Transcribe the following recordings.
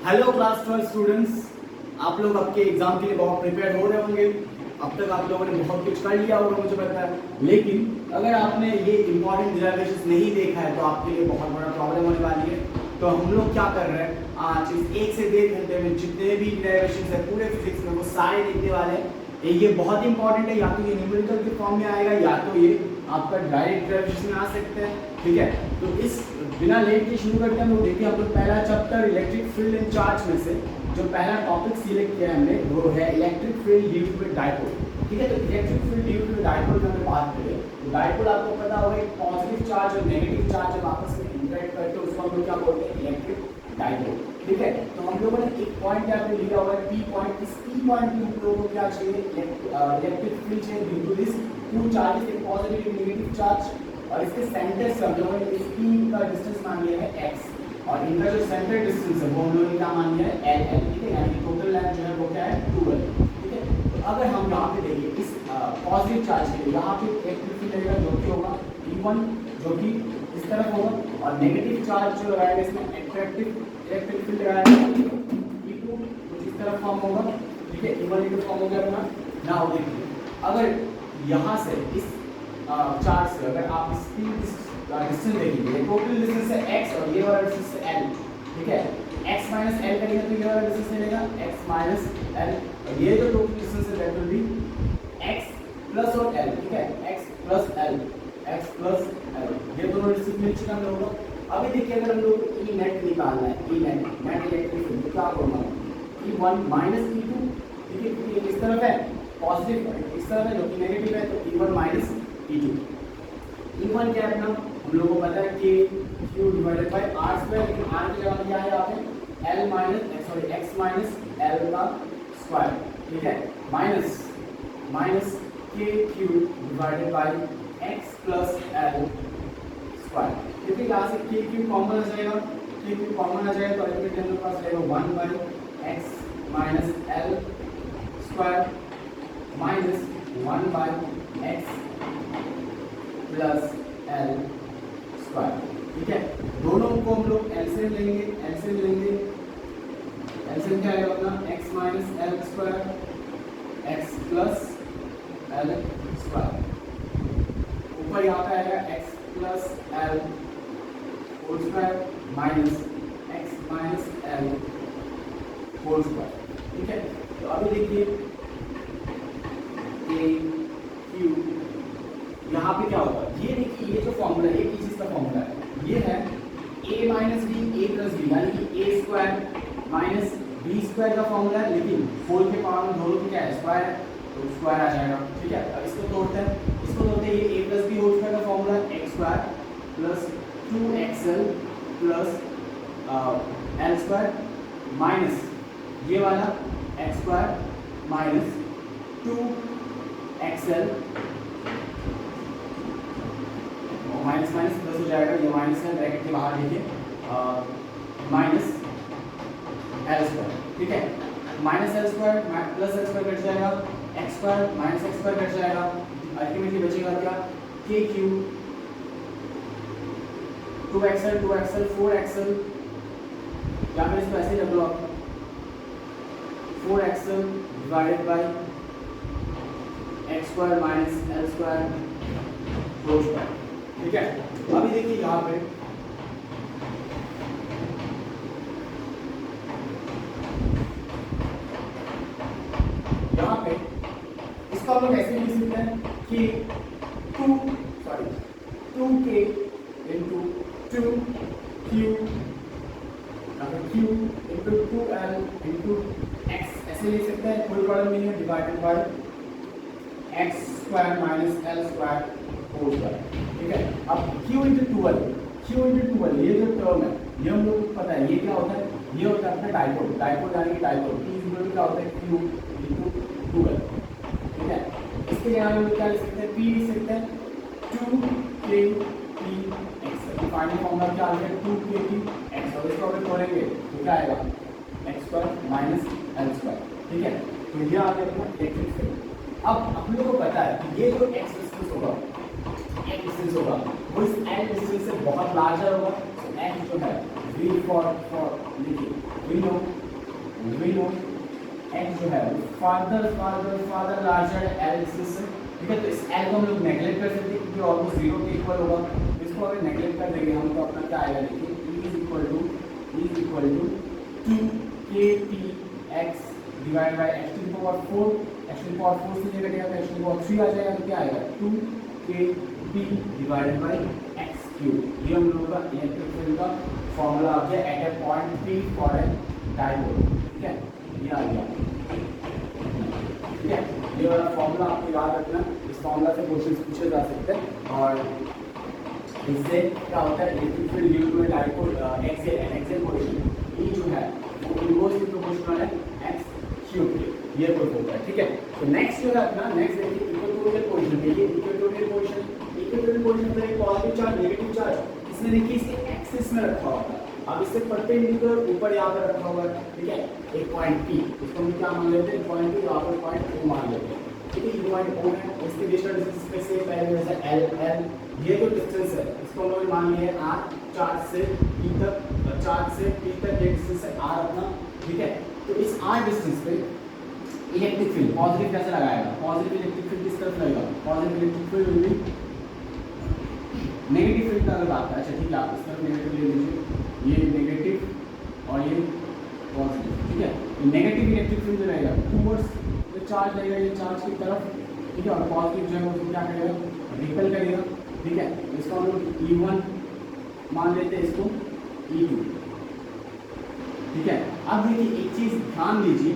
Hello class 12 students, आप लोग आपके एग्जाम के लिए बहुत प्रिपेयर हो रहे होंगे। अब तक आप लोगों ने बहुत कुछ कर लिया होगा मुझे पता है, लेकिन अगर आपने ये इंपॉर्टेंट डिराइवेशंस नहीं देखा है तो आपके लिए बहुत बड़ा प्रॉब्लम होने वाली है। तो हम लोग क्या कर रहे हैं, आज इस 1 से 1.5 घंटे में जितने भी डिराइवेशंस है पूरे फिजिक्स में वो सारे देखने वाले हैं। ये बहुत इंपॉर्टेंट है, या तो ये न्यूमेरिकल के फॉर्म में आएगा या तो ये आपका डायरेक्ट डिराइवेशन में आ सकता है। ठीक है, तो इस बिना लेट के शुरू करते हैं हम लोग। देखिए हम लोग पहला chapter electric field and charge में से जो पहला टॉपिक सिलेक्ट किया है हमने वो है electric field due to dipole. ठीक है, तो electric field due to dipole की हमने बात करें तो डाइपोल आपको पता होगा एक पॉजिटिव चार्ज और नेगेटिव चार्ज जब आपस में इंटरेक्ट करते हैं उसको हम लोग क्या बोलते हैं, इलेक्ट्रिक डाइपोल। ठीक है, तो हम लोगों ने एक पॉइंट यहाँ पे लिया हुआ है पी पॉइंट। इस पी पॉइंट पे हम लोगों को क्या चाहिए, इलेक्ट्रिक फील्ड चाहिए due to this two charges, एक पॉजिटिव एक नेगेटिव चार्ज। और इसके सेंटर से हम लोगों ने इस पी का डिस्टेंस मान लिया है x और इनका जो सेंटर डिस्टेंस है वो हम लोगों ने क्या मान लिया है l। ठीक है, यानी टोटल लेंथ जो है वो क्या है 2l। ठीक है, तो अगर हम यहाँ पे देखिए इस पॉजिटिव चार्ज के लिए यहाँ पे इलेक्ट्रिक फील्ड लगेगा जो कि होगा E1 जो कि इस तरफ होगा, और नेगेटिव चार्ज जो लगाएगा इसमें अट्रैक्टिव इलेक्ट्रिक फील्ड लगाएगा E2 कुछ इस तरफ फॉर्म होगा। ठीक है, E1 E2 फॉर्म हो गया अपना। नाउ देखिए अगर यहाँ से इस चार्ज से अगर आप इसकी डिस्टेंस देखेंगे, टोटल डिस्टेंस है x और ये वाला डिस्टेंस है l। ठीक है, x माइनस l करेंगे तो ये वाला डिस्टेंस मिलेगा x माइनस l, और ये जो टोटल डिस्टेंस है that will be x plus और l। ठीक है, x plus l, x plus l, ये दोनों डिस्टेंस मिल चुका हम लोगों को। अभी देखिए अगर हम लोग को E नेट निकालना है, E net net electric field तो क्या करना है, E1 माइनस E2। ठीक है, क्योंकि इस तरफ है पॉजिटिव, इस तरफ है जो कि नेगेटिव है, तो E1 माइनस E2। E1 क्या है अपना, हम लोगों को पता है कि Q divided by R square, लेकिन R की जगह क्या है यहाँ पे L minus x minus L का स्क्वायर। ठीक है, minus minus KQ divided by x plus L square. क्योंकि यहाँ से KQ कॉमन आ जाएगा, KQ कॉमन आ जाएगा तो अल्टीमेटली हमारे पास रहेगा 1 by x minus L square minus 1 by x plus L square. ठीक है, दोनों को हम लोग एलसीएम लेंगे, एलसीएम लेंगे, एलसीएम क्या आएगा अपना x minus L square x plus L square, ऊपर यहाँ पे आएगा x plus L whole square minus x minus L whole square. ठीक है, तो अभी देखिए A Q यहाँ पे क्या होगा, ये देखिए ये जो फॉर्मूला है एक ही चीज का फॉर्मूला है, ये है a minus B A plus B, यानी कि A square minus B square का फॉर्मूला है, लेकिन होल के पावर में दोनों की क्या है स्क्वायर है तो स्क्वायर आ जाएगा। ठीक है, अब इसको तोड़ते हैं, इसको तोड़ते हैं, ये a plus B whole square का फॉर्मूला है X square plus 2xl plus L square minus ये वाला X square minus 2xl minus minus plus हो जाएगा, ये माइनस है ब्रैकेट के बाहर देखिए माइनस एल स्क्वायर। ठीक है, minus L square plus L square cut जाएगा, X square minus X square cut जाएगा, अल्टीमेटली बचेगा क्या के क्यू 2xl 4xl, या फिर इसको ऐसे रख लो आप 4xl divided by X square minus L square whole square. ठीक है, अभी देखिए यहाँ पे इसको हम लोग ऐसे लिख सकते हैं कि 2k into 2q into 2l into x ऐसे लिख सकते हैं, कोई प्रॉब्लम नहीं है, divided by X square minus L square whole square. ठीक है, अब q इंटू 2l ये जो टर्म है ये हम लोग को पता है ये क्या होता है, ये होता है अपना डाइपोल, डाइपोल यानी कि डाइपोल p इक्वल क्या होता है q इंटू 2l। ठीक है, इसके लिए हम लोग क्या लिख सकते हैं, p लिख सकते हैं 2kpx, फाइनल फॉर्मूला क्या आ गया 2kpx, और इसको अगर तोड़ेंगे तो क्या आएगा x square minus L square. ठीक है, तो ये आ गया अपना इलेक्ट्रिक फील्ड। अब हम लोग को पता है कि ये जो x डिस्टेंस होगा, x डिस्टेंस होगा वो इस l डिस्टेंस से बहुत लार्जर होगा, तो x जो है वी फॉर देखिए वी नो x जो है फादर लार्जर एल से, ठीक है। तो इस एल को हम लोग नेगलेक्ट कर सकते हैं क्योंकि ऑलमोस्ट 0 के इक्वल होगा। इसको अगर नेगलेक्ट कर देंगे हम तो अपना क्या आएगा, देखिए e is equal to 2kt x divide by x to the power 4, x to the power 4 से कटेगा तो x टू द पावर 3 आ जाएगा, तो क्या आएगा 2kt divided by x cube. ये हम लोगों का इलेक्ट्रिक फील्ड का फॉर्मूला आ गया at a point p for a dipole, ठीक है। ये आ गया, ठीक है। ये वाला फॉर्मूला आपको याद रखना, इस फॉर्मूला से क्वेश्चंस पूछे जा सकते हैं। और इससे क्या होता है, electric field due to a dipole axial position E जो है वो इनवर्सली प्रोपोर्शनल है x क्यूब के, ये प्रूफ होता है, ठीक है। तो नेक्स्ट जो है अपना, नेक्स्ट देखिए इक्वेटोरियल पोजीशन पे, ये इक्वेटोरियल पोजीशन पे एक पॉजिटिव चार्ज नेगेटिव चार्ज इसने देखिए इसके एक्सिस में रखा हुआ था। अब इससे परपेंडिकुलर ऊपर यहाँ पे रखा हुआ है, ठीक है, एक पॉइंट P, इसको हम क्या मान लेते हैं, पॉइंट P, यहाँ पर पॉइंट O मान लेते हैं, ठीक है। ये पॉइंट O है, इसके डिस्टेंस डिस्टेंस से पहले जैसे L ये जो डिस्टेंस है इसको हम लोग मान लिए R, चार्ज से P तक, चार्ज से P तक ये डिस्टेंस है R अपना, ठीक है। तो इस R डिस्टेंस पे इलेक्ट्रिक फील्ड पॉजिटिव कैसे लगाएगा, पॉजिटिव इलेक्ट्रिक फील्ड किस तरफ लगेगा, positive electric field will be negative field का अगर बात करें, अच्छा ठीक है, आप इस तरफ नेगेटिव ले लीजिए, ये नेगेटिव और ये पॉजिटिव, ठीक है। नेगेटिव इलेक्ट्रिक फील्ड रहेगा टुवर्ड्स द चार्ज रहेगा, ये चार्ज की तरफ, ठीक है। और पॉजिटिव जो है वो क्या करेगा, रिपेल करेगा, ठीक है। इसको हम लोग E1 मान लेते हैं, इसको E2, ठीक है। अब देखिए एक चीज ध्यान दीजिए,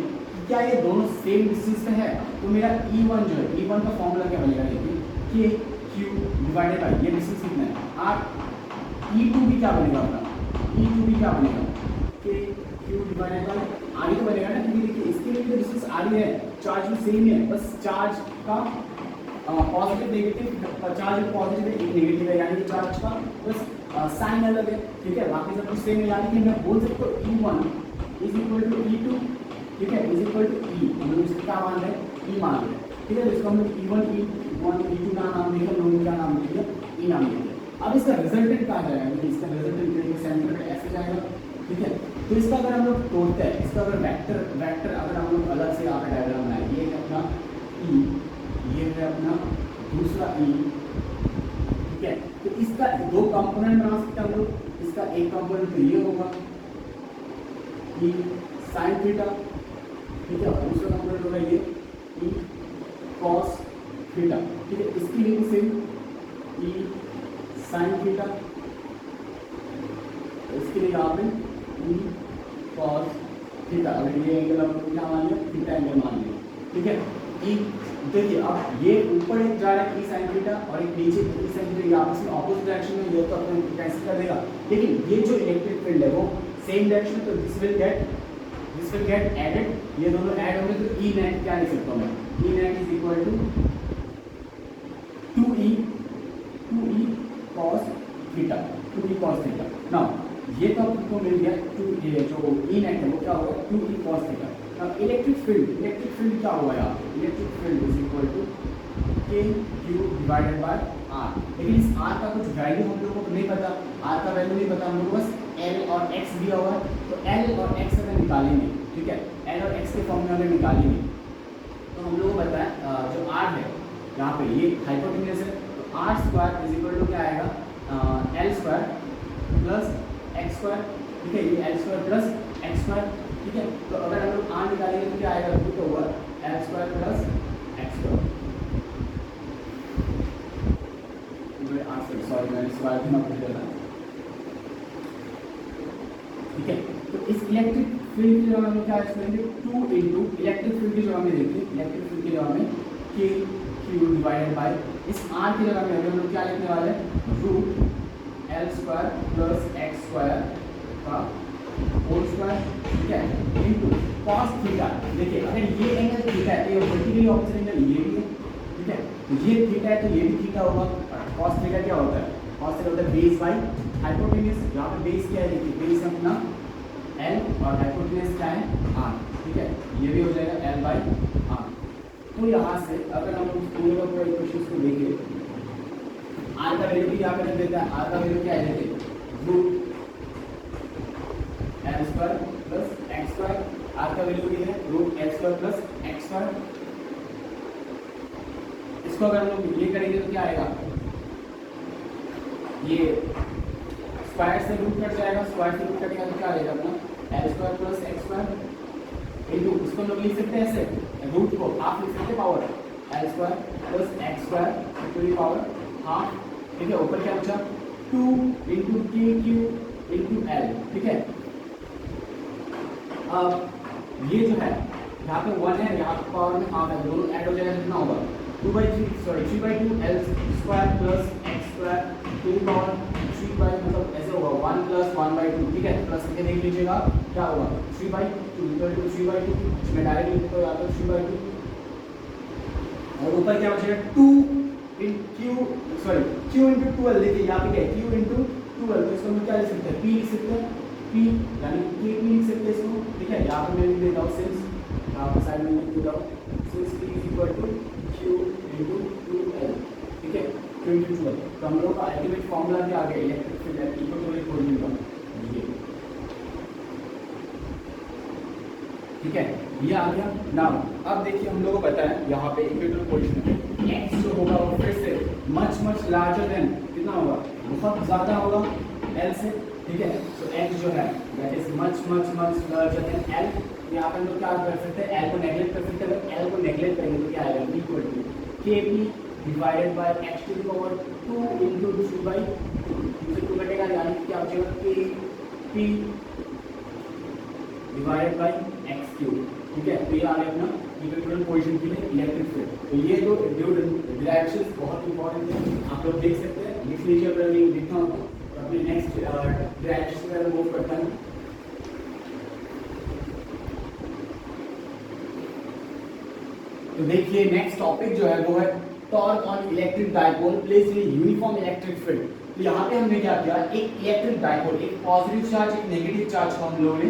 क्या ये दोनों सेम डिस्टेंस पे है, तो मेरा E1 जो है, E1 का फॉर्मूला क्या बनेगा, देखिए कि Q डिवाइडेड बाय ये डिस्टेंस कितना है R, E2 भी क्या बनेगा अपना, E2 भी क्या बनेगा कि Q डिवाइडेड बाय R ही तो बनेगा ना, क्योंकि देखिए इसके लिए तो डिस्टेंस R ही है, चार्ज भी सेम ही है, बस चार्ज का पॉजिटिव नेगेटिव, चार्ज पॉजिटिव है एक नेगेटिव है, यानी कि चार्ज का बस साइन अलग है, ठीक है। बाकी सब कुछ सेम है, यानी कि मैं बोल सकता हूँ E1 is equal to E2, ठीक है, इज इक्वल टू E, हम लोग इसको क्या मान रहे हैं, E मान रहे हैं, ठीक है। इसको हम लोग E1 E2 का नाम देंगे, हम लोग क्या नाम देंगे, E नाम देंगे। अब इसका रिजल्टेंट कहाँ जाएगा, क्योंकि इसका रिजल्टेंट सेंटर पे ऐसे जाएगा, ठीक है। तो इसका अगर हम लोग तोड़ते हैं, इसका अगर वेक्टर अगर हम लोग अलग से यहाँ पे डायग्राम बनाए, ये है अपना E, ये है अपना दूसरा E, ठीक है। तो इसका दो कंपोनेंट बना सकते हैं हम लोग, इसका एक कंपोनेंट तो ये होगा E sin थीटा, ठीक है, और दूसरा कंपोनेंट होगा ये E cos थीटा, ठीक है। इसकी लिए भी सेम E sin थीटा, इसके लिए यहाँ पे E cos थीटा, अगर ये एंगल हम लोग क्या मान लिया, थीटा एंगल मान लिया, ठीक है। E देखिए अब ये ऊपर एक जा रहा है E sin थीटा और एक नीचे E sin थीटा, ये आपस में ऑपोजिट डायरेक्शन में, ये तो अपने कैंसिल कर देगा, लेकिन ये जो इलेक्ट्रिक फील्ड है वो सेम डायरेक्शन, तो दिस विल गेट एडेड, ये दोनों ऐड होंगे, तो E नेट क्या लिख सकता हूँ मैं, E net is equal to 2E cos theta, 2E cos theta. Now ये तो आपको मिल गया, 2 ये जो E नेट है वो क्या होगा, 2E cos थीटा। अब इलेक्ट्रिक फील्ड क्या हुआ यहाँ, electric field is equal to KQ divided by R, लेकिन इस R का कुछ वैल्यू हम लोगों को नहीं पता, R का वैल्यू नहीं पता, हम लोग बस L और X दिया हुआ है, तो L और X अगर निकालेंगे, ठीक है, L और X के फॉर्म में अगर निकालेंगे तो हम लोगों को पता है जो R है यहाँ पे ये हाइपोटेन्यूज है, तो R square is equal to क्या आएगा, L square plus X square, ठीक है, ये L square plus X square, ठीक है। तो अगर हम लोग R निकालेंगे तो क्या आएगा, root over L square plus X square, sorry मैं इस बार भी कर रहा, ठीक है। तो इस इलेक्ट्रिक फील्ड की जगह हमें क्या एक्सप्लेन करेंगे, 2 इंटू इलेक्ट्रिक फील्ड की जगह में देखिए, इलेक्ट्रिक फील्ड की जगह में के क्यू डिवाइडेड बाय इस आर की जगह में हम लोग क्या लिखने वाले हैं, root L square plus X square का होल स्क्वायर, ठीक है, इंटू कॉस थीटा। देखिए अगर ये एंगल थीटा है तो ये वर्टिकली ऑपोजिट एंगल ये भी है, ठीक है, तो ये थीटा है तो ये भी थीटा होगा। कॉस थीटा क्या होता है, कॉस थीटा होता है बेस बाय हाइपोटेन्यूज, यहाँ पे बेस क्या है, देखिए बेस है अपना L और हाइपोटेन्यूज क्या है R, ठीक है, ये भी हो जाएगा L बाय R। तो यहाँ से अगर हम उस पूरे का पूरा इक्वेशन को देखें, R का वैल्यू भी यहाँ पे रख देता है, R का वैल्यू क्या है, देखिए root L square plus X square, R का वैल्यू क्या है root L square plus X square. इसको अगर हम लोग ये करेंगे तो क्या आएगा, ये स्क्वायर से रूट कट जाएगा, स्क्वायर से रूट कटेगा तो क्या आएगा अपना L square plus X square into, इसको हम लोग लिख सकते हैं ऐसे, रूट को हाफ लिख सकते हैं power L square plus X square to the power half. ठीक है, ऊपर क्या बचा 2 इंटू के क्यू इंटू एल। ठीक है, अब ये जो है यहाँ पे 1 है, यहाँ पे पावर में हाफ है, दोनों ऐड हो जाएगा, कितना होगा 3/2 L square plus X square to the power 3 मतलब ऐसे होगा 1 प्लस 1/2। ठीक है, प्लस करके देख लीजिएगा क्या होगा 3/2 इक्वल टू 3/2, इसमें डायरेक्ट लिख दो यहाँ पे 3/2 और ऊपर क्या बचेगा 2 इन q इंटू 12। देखिए यहाँ पे क्या है q इंटू 12, तो इसको हम क्या लिख सकते हैं p लिख सकते हैं, p यानी k p लिख सकते हैं इसको। ठीक है, यहाँ पे मैं लिख देता हूँ सिंस, यहाँ पे साइड में लिख देता हूँ since p is equal to q into 2l। ठीक है, q इंटू 12, तो हम लोग का अल्टीमेट फॉर्मूला क्या आ गया इलेक्ट्रिक फील्ड इक्विवेलेंट पोजीशन का, ये ठीक है ये आ गया। नाउ अब देखिए हम लोगों को पता है यहाँ पे इक्विवेलेंट पोजीशन x जो होगा वो फिर से मच लार्जर देन कितना होगा, बहुत ज़्यादा होगा l से। ठीक है, तो x जो है that is much larger than l। यहाँ पे हम लोग क्या कर सकते हैं, l को नेगलेक्ट कर सकते हैं, अगर l को नेगलेक्ट करेंगे तो क्या आएगा equal to kp divided by x to the power 2 into 2/2 2 कटेगा, यानी कि क्या बचेगा kp divided by x cube. ठीक है, तो ये आ गया अपना इक्विवेलेंट पोजीशन के लिए इलेक्ट्रिक फील्ड। तो ये दो डायरेक्शंस बहुत इंपॉर्टेंट है, आप लोग देख सकते हैं, लिख लीजिए अगर नहीं लिखना हो तो अपने नेक्स्ट डायरेक्शन में मूव करता है। तो देखिए नेक्स्ट टॉपिक जो है वो है torque on electric dipole placed in uniform electric field. तो यहाँ पे हमने क्या किया, एक इलेक्ट्रिक डायपोल, एक पॉजिटिव चार्ज एक नेगेटिव चार्ज को हम लोगों ने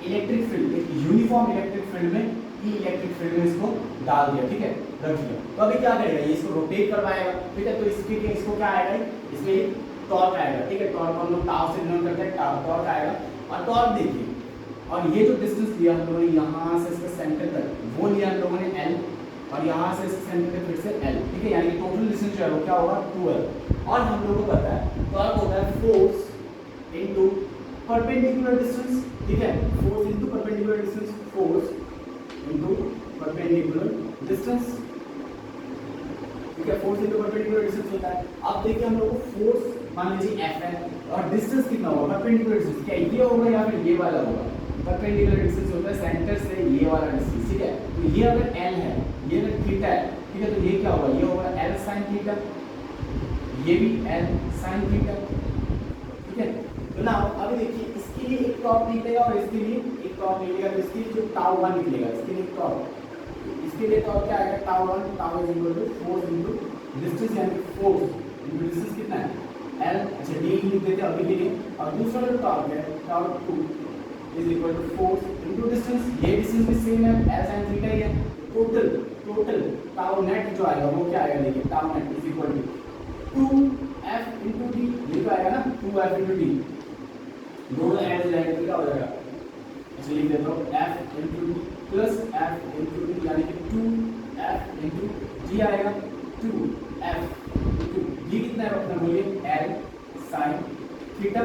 इलेक्ट्रिक फील्ड, एक यूनिफॉर्म इलेक्ट्रिक फील्ड में ई इलेक्ट्रिक फील्ड में इसको डाल दिया। ठीक है, रख दिया, तो अभी क्या करेगा ये इसको रोटेट करवाएगा। ठीक है, तो इसको क्या आएगा, इसमें टॉर्क आएगा। ठीक है, टॉर्क हम लोग टाउ से डिनोट करते हैं, टॉर्क आएगा। और टॉर्क देखिए, और ये जो डिस्टेंस लिया हम लोगों ने यहाँ से इसके सेंटर तक वो लिया हम लोगों ने l, और यहाँ से इसके सेंटर तक फिर से l। ठीक है, यानी टोटल डिस्टेंस जो है वो क्या होगा 2l। और हम लोगों को पता है टॉर्क होता है फोर्स इनटू परपेंडिकुलर डिस्टेंस। ठीक है, force into perpendicular distance, force into perpendicular distance. ठीक है, फोर्स इनटू परपेंडिकुलर डिस्टेंस होता है। अब देखिए हम लोग को फोर्स मान लीजिए f है और डिस्टेंस कितना होगा परपेंडिकुलर डिस्टेंस, क्या ये होगा या फिर ये वाला होगा। परपेंडिकुलर डिस्टेंस होता है सेंटर से ये वाला डिस्टेंस। ठीक है, तो ये अगर l है, ये अगर थीटा है, ठीक है, तो ये क्या होगा, ये होगा l sin थीटा, ये भी l sin थीटा। ठीक है, तो ना अभी देखिए इसके लिए एक टॉर्क निकलेगा और इसके लिए एक टॉर्क निकलेगा, तो इसके लिए जो टाउ 1 निकलेगा इसके लिए टॉर्क, इसके लिए टॉर्क क्या आएगा tau 1, tau is equal to force into distance, यानी फोर्स इनटू डिस्टेंस कितना है l। अच्छा d लिख देते हैं अभी के लिए। और दूसरा जो टॉर्क है tau 2 is equal to force into distance, ये डिस्टेंस भी सेम है l sin थीटा ही है। टोटल टाउ नेट जो आएगा वो क्या आएगा, देखिए tau net is equal to 2f into d, ये तो आएगा ना 2f इनटू d, दोनों ऐड हो जाएगा तो क्या हो जाएगा, अच्छा लिख देता हूँ f into d plus f into d, यानी कि 2f इनटू d आएगा 2f इनटू d कितना है अपना बोलिए l sin थीटा।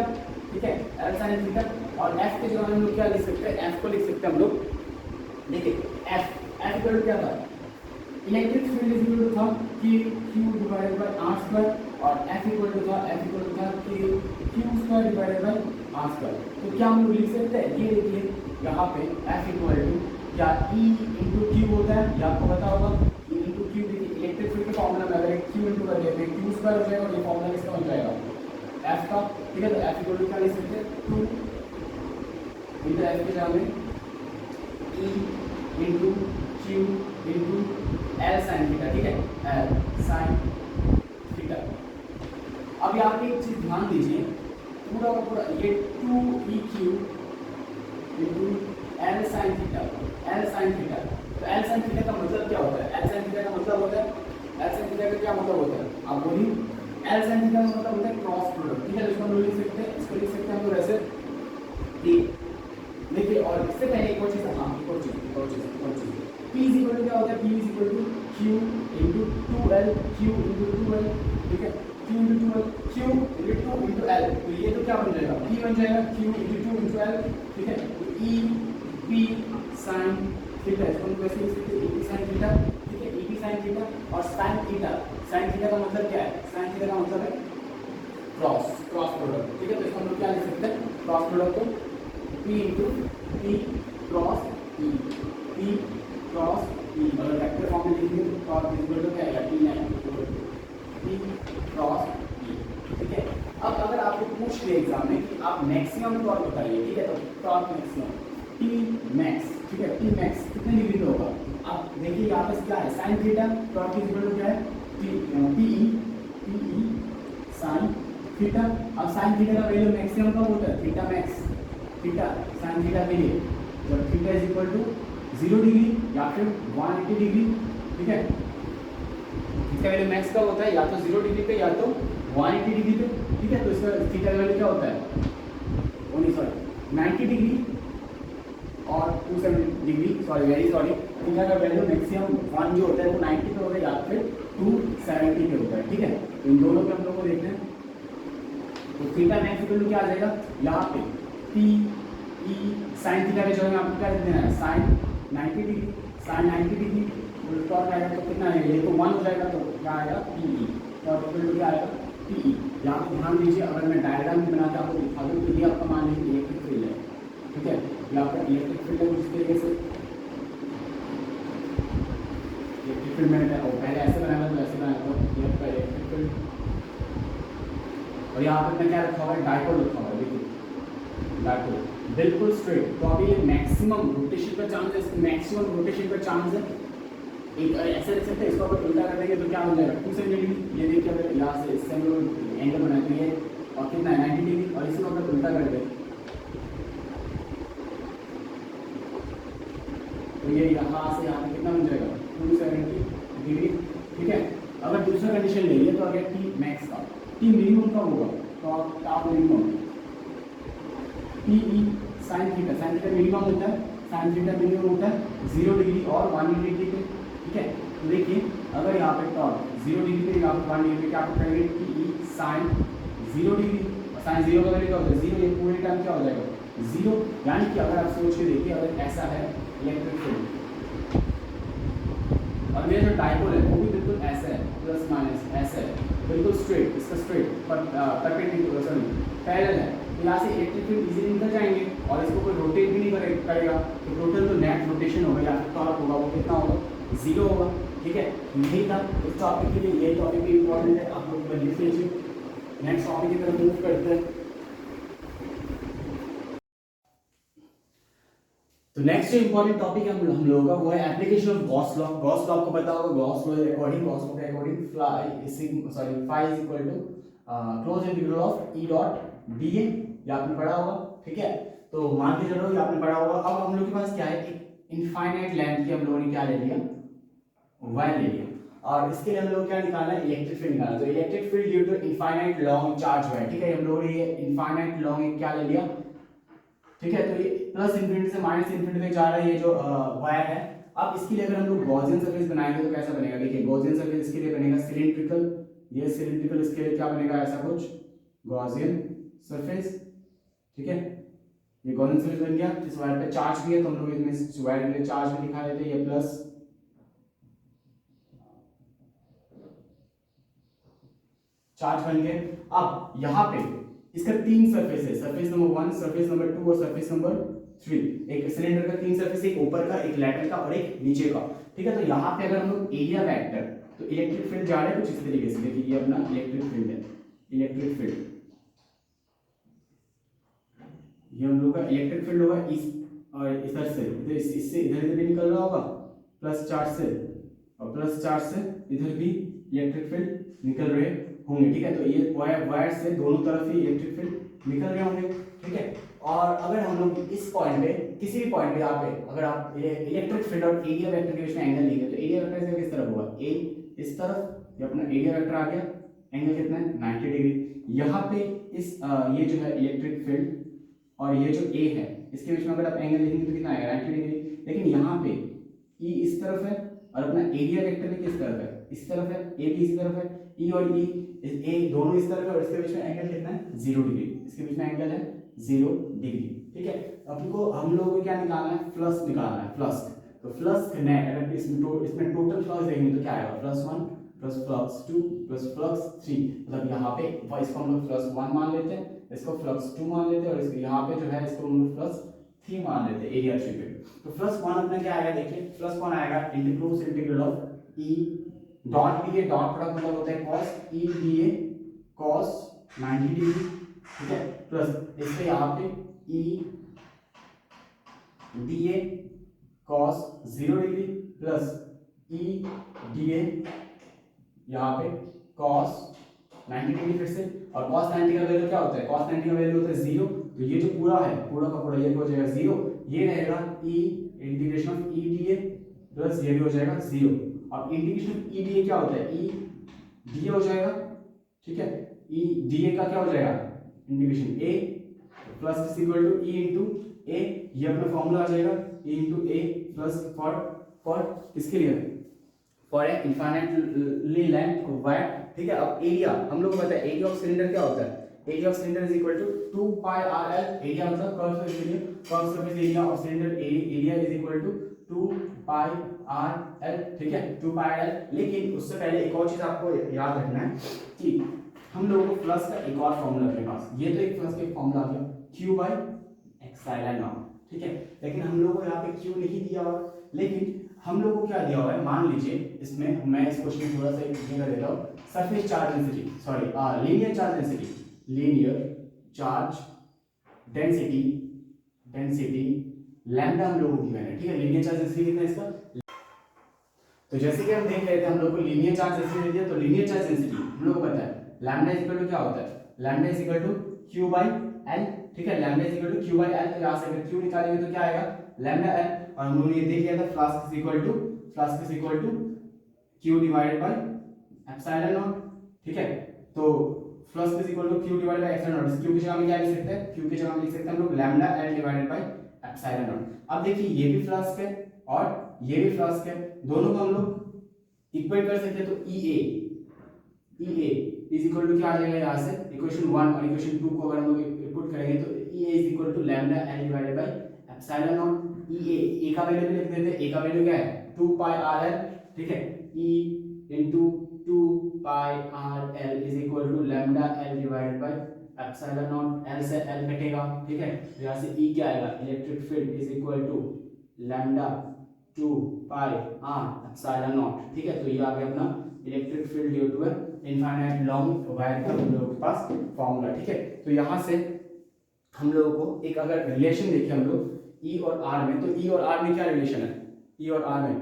ठीक है, l sin थीटा, और f के जगह हम लोग क्या लिख सकते हैं, f को लिख सकते हैं हम लोग, देखिए f इक्वल टू क्या था, electric field is equal to था कि q divided by r square, और f इक्वल टू था कि q square divided by r square. तो क्या हम लोग लिख सकते हैं, ये देखिए यहाँ पे f इक्वल टू क्या e इंटू q होता है, ये आपको पता होगा e इंटू q। देखिए इलेक्ट्रिक फील्ड के फॉर्मूला में अगर q इंटू कर देते हैं q स्क्वायर हो जाएगा, और ये फॉर्मूला किसका बन जाएगा f का। ठीक है, तो f इक्वल टू क्या लिख सकते हैं 2 इंटू f के जगह में e into q into l sin theta. ठीक है, l sin थीटा। अब यहाँ पे एक चीज ध्यान दीजिए, पूरा का पूरा ये 2eq into l sin theta, l sin theta. तो l sin थीटा का मतलब क्या होता है, l sin थीटा का मतलब होता है, l sin थीटा का क्या मतलब होता है आप बोलिए, l sin थीटा का मतलब होता है क्रॉस प्रोडक्ट। ठीक है, इसको हम लोग लिख सकते हैं, इसको लिख सकते हैं हम लोग ऐसे कि देखिए, और इससे पहले एक और चीज़, हाँ एक और चीज़ P इज इक्वल टू क्या होता है, P is equal to Q into 2L, Q into 2L, ठीक है, Q into 2L, Q into 2 into L, तो ये तो क्या बन जाएगा, P बन जाएगा Q इंटू 2 इंटू L, ठीक है, तो E P साइन थीटा, इसको हम कैसे लिख सकते हैं, E P साइन थीटा, ठीक है, E P साइन थीटा, और साइन थीटा का मतलब क्या है, साइन थीटा का मतलब है क्रॉस प्रोडक्ट, ठीक है, तो इसको हम लोग क्या लिख सकते हैं, क्रॉस प्रोडक्ट को P into P cross E, P cross E, अगर वेक्टर फॉर्म में लिखेंगे तो क्रॉस इक्वल टू क्या आएगा, P क्रॉस E, ठीक है। अब अगर आपको पूछ ले एग्जाम में कि आप मैक्सिमम टॉर्क बताइए, ठीक है, तो टॉर्क मैक्सिमम T मैक्स, ठीक है, T मैक्स कितने डिग्री पे होगा, आप देखिए यहाँ पे क्या है, sine theta, torque equal to क्या है, PE साइन थीटा। अब साइन थीटा का वैल्यू मैक्सिमम कब होता है, theta max, theta sine theta के लिए जब theta is equal to 0 degree या फिर 180 डिग्री, ठीक है, इसका वैल्यू मैक्स कब होता है, या तो 0 डिग्री पे या तो 180 डिग्री पे, ठीक है, तो इसका थीटा का वैल्यू क्या होता है, ओनली सॉरी 90 डिग्री और 270 डिग्री, सॉरी थीटा का वैल्यू मैक्सिमम 1 जो होता है वो 90 पे होता है या फिर 270 पे होता है, ठीक है, तो इन दोनों पे हम लोग को देखते हैं, तो थीटा मैक्स इक्वल टू क्या आ जाएगा, यहाँ पे P E साइन थीटा के जगह में आपको क्या लिख देना है, sine 90 degree, sine 90 degree torque आएगा तो कितना है, ये तो 1 हो जाएगा, तो क्या आएगा PE, टॉर्क इक्वल टू क्या आएगा PE। यहाँ पे ध्यान दीजिए, अगर मैं डायग्राम भी बना के आपको दिखा दूँ तो ये आपका मान लीजिए इलेक्ट्रिक फील्ड है, ठीक है, ये आपका इलेक्ट्रिक फील्ड है, इस तरीके से इलेक्ट्रिक फील्ड मैंने पहले ऐसे बनाया था, ऐसे बनाया था, ये आपका इलेक्ट्रिक फील्ड, और यहाँ पे क्या रखा हुआ है, डाइपोल रखा हुआ है, देखिए डाइपोल बिल्कुल स्ट्रेट, तो अभी ये मैक्सिमम रोटेशन का चांस है, मैक्सिमम रोटेशन का चांस है, एक ऐसे देख सकते हैं, इसको अगर उल्टा कर देंगे तो क्या हो जाएगा 270 डिग्री, ये देखिए अगर यहाँ से इससे हम लोग एंगल बनाते हैं और कितना है 90 डिग्री, और इसको अगर उल्टा कर दें तो ये यहाँ से यहाँ पे कितना बन जाएगा 270 डिग्री, ठीक है। अगर दूसरा कंडीशन ले लिया तो अगर टी मैक्स का, टी मिनिमम का होगा तो आप minimum PE sine theta minimum होता है, साइन थीटा मिनिमम होता है 0 डिग्री और 180 डिग्री पे, ठीक है, तो देखिए अगर यहाँ पे टॉर्क 0 डिग्री पे यहाँ पे 1 डिग्री पे क्या आप करेंगे, PE साइन 0 डिग्री, और साइन 0 का वैल्यू क्या होता है 0, ये पूरे टाइम क्या हो जाएगा 0, यानी कि अगर आप सोच के देखिए, अगर ऐसा है इलेक्ट्रिक फील्ड और मेरा जो डाइपोल है वो भी बिल्कुल ऐसा है, प्लस माइनस ऐसा है, बिल्कुल स्ट्रेट, इसका स्ट्रेट परपेंडिकुलर सॉरी पैरेलल है, तो यहाँ से इलेक्ट्रिक फील्ड इजीली निकल जाएंगे और इसको कोई रोटेट भी नहीं करेगा, तो टोटल जो नेट रोटेशन होगा या फिर टॉर्क होगा वो कितना होगा 0 होगा, ठीक है। यही था इस टॉपिक के लिए, ये टॉपिक भी इंपॉर्टेंट है, आप लोग लिख लीजिए। नेक्स्ट टॉपिक की तरफ मूव करते हैं। तो नेक्स्ट जो इंपॉर्टेंट टॉपिक है हम लोगों का वो है application of Gauss law. Gauss law आपको पता होगा, गॉस लॉ के according phi is equal to close integral of E dot dA, ये आपने पढ़ा होगा, ठीक है। तो मान के चलो ये आपने पढ़ा होगा। अब हम लोग के पास क्या है, एक इनफाइनाइट लेंथ की हम लोगों ने क्या ले लिया, वायर ले लिया, और इसके लिए हम लोग क्या निकालना है, इलेक्ट्रिक फील्ड निकालना। तो electric field due to infinite long charge wire, ठीक है, हम लोगों ने ये इनफाइनाइट लॉन्ग क्या ले लिया, ठीक है। तो ये प्लस इन्फिनिटी से माइनस इन्फिनिटी तक जा रहा है ये जो वायर है। अब इसके लिए अगर हम लोग गॉसियन सरफेस बनाएंगे तो कैसा बनेगा, देखिए गॉसियन सरफेस इसके लिए बनेगा सिलिंड्रिकल, ये सिलिंड्रिकल, इसके लिए क्या बनेगा, ऐसा कुछ गॉसियन सरफेस, ठीक है। ये गॉसियन सरफेस बन गया। इस वायर पे चार्ज भी है तो हम लोग इसमें इस वायर के लिए चार्ज भी दिखा देते हैं, ये प्लस चार्ज बन गए। अब यहाँ पे इसका 3 सरफेस है, सरफेस नंबर 1, सरफेस नंबर 2 और सरफेस नंबर 3। एक सिलेंडर का 3 सरफेस, एक ऊपर का, एक लेटरल का और एक नीचे का, ठीक है। तो यहाँ पे अगर हम लोग एरिया वेक्टर, तो इलेक्ट्रिक फील्ड जा रहा है कुछ इस तरीके से, देखिए ये अपना इलेक्ट्रिक फील्ड है, इलेक्ट्रिक फील्ड, ये हम लोग का इलेक्ट्रिक फील्ड होगा इस और इधर से, इधर इससे इधर भी निकल रहा होगा प्लस चार्ज से, और प्लस चार्ज से इधर भी इलेक्ट्रिक फील्ड निकल रहे होंगे, ठीक है। तो ये वायर से दोनों तरफ ही इलेक्ट्रिक फील्ड निकल रहे होंगे, ठीक है। और अगर हम लोग इस पॉइंट पे, किसी भी पॉइंट पे यहाँ पे अगर आप इलेक्ट्रिक फील्ड और एरिया वेक्टर के बीच में एंगल लेंगे तो एरिया वेक्टर किस तरफ होगा, ए इस तरफ, ये अपना एरिया वेक्टर आ गया, एंगल कितना है 90 डिग्री। यहाँ पे इस ये जो है इलेक्ट्रिक फील्ड और ये जो ए है इसके बीच में अगर आप एंगल लिखेंगे तो कितना आएगा 90 डिग्री। लेकिन यहाँ पे ई इस तरफ है और अपना एरिया वेक्टर भी किस तरफ है, इस तरफ है, ए भी इसी तरफ है, ई और ई ए दोनों इस तरफ है और इसके बीच में एंगल कितना है 0 डिग्री, इसके बीच में एंगल है 0 डिग्री। ठीक है, हमको हम लोगों को क्या निकालना है, फ्लक्स निकालना है, फ्लक्स। तो फ्लक्स नेट अगर इसमें टोटल फ्लक्स देखेंगे तो क्या आएगा +1 प्लस फ्लक्स 2 प्लस फ्लक्स 3, मतलब यहाँ पे इसको हम लोग फ्लक्स 1 मान लेते हैं, इसको फ्लक्स 2 मान लेते हैं और इसको यहाँ पे जो है इसको हम लोग फ्लक्स 3 मान लेते हैं एरिया 3 पे। तो फ्लक्स 1 अपना क्या आएगा, देखिए फ्लक्स 1 आएगा integral of E dot D A, dot product मतलब होता है cos E D A cos 90 degree, ठीक है, प्लस इसके यहाँ पे E D A cos 0 degree plus E D A यहाँ पे cos 90 डिग्री फिर से, और cos 90 का वैल्यू क्या होता है, cos 90 का वैल्यू होता है 0, तो ये जो पूरा है पूरा का पूरा ये हो जाएगा 0, ये रहेगा e integration of E D A plus ये भी हो जाएगा 0। अब integration of E D A क्या होता है, ई डी ए हो जाएगा, ठीक है, ई डी ए का क्या हो जाएगा integration A plus is equal to E into A, ये अपना फॉर्मूला आ जाएगा E into A plus for किसके लिए, for A infinitely length wire. ठीक है, अब एरिया हम लोग को पता है एरिया ऑफ सिलेंडर क्या होता है, area of cylinder is equal to 2 pi R L, area मतलब curve surface area, curve surface area of cylinder area is equal to 2 pi R L, ठीक है 2 पाई आर एल। लेकिन उससे पहले एक और चीज आपको याद रखना है कि हम लोगों को फ्लक्स का एक और फॉर्मूला अपने पास, ये तो एक फ्लक्स का एक फॉर्मूला आ गया q बाई एप्सिलॉन नॉट, ठीक है, लेकिन हम लोगों को यहाँ पे q नहीं दिया हुआ, लेकिन हम लोगों को क्या दिया हुआ है, मान लीजिए इसमें मैं इस क्वेश्चन में थोड़ा सा एक कर देता हूँ, surface charge density, sorry linear charge density, linear charge density lambda हम लोगों की है, ठीक है, लीनियर चार्ज डेंसिटी कितना है इसका। तो जैसे कि हम देख रहे थे हम लोग को लीनियर चार्ज डेंसिटी दे दिया, तो लीनियर चार्ज डेंसिटी हम लोग को पता है लैम्डा इज इक्वल टू क्या होता है, lambda is equal to q by l, ठीक है, lambda is equal to q by l, तो यहाँ से अगर q निकालेंगे तो क्या आएगा लैम्डा l, और हम लोगों ने ये देख लिया था flux is equal to q divided by epsilon naught, ठीक है, तो flux is equal to q divided by epsilon naught, q की जगह में क्या लिख सकते हैं, q की जगह में लिख सकते हैं हम लोग lambda l divided by epsilon not. अब देखिए ये भी फ्लास्क है और ये भी फ्लास्क है, दोनों को हम लोग इक्वेट कर सकते हैं, तो EA इज इक्वल टू क्या आ जाएगा यहाँ से, इक्वेशन 1 और इक्वेशन 2 को अगर हम लोग पुट करेंगे तो EA is equal to lambda l divided by epsilon naught. A का वैल्यू लिख देते हैं, ए का वैल्यू क्या है 2 पाई आर एल, ठीक है, E into 2 pi R L is equal to lambda l divided by epsilon naught, l से l कटेगा, ठीक है, तो यहाँ से E क्या आएगा, electric field is equal to lambda 2 pi R epsilon naught, ठीक है, तो ये आ गया अपना electric field due to infinite long wire का हम लोगों के पास फॉर्मूला, ठीक है। तो यहाँ से हम लोगों को एक अगर रिलेशन देखें हम लोग E और R में, तो E और R में क्या रिलेशन है, E और R में,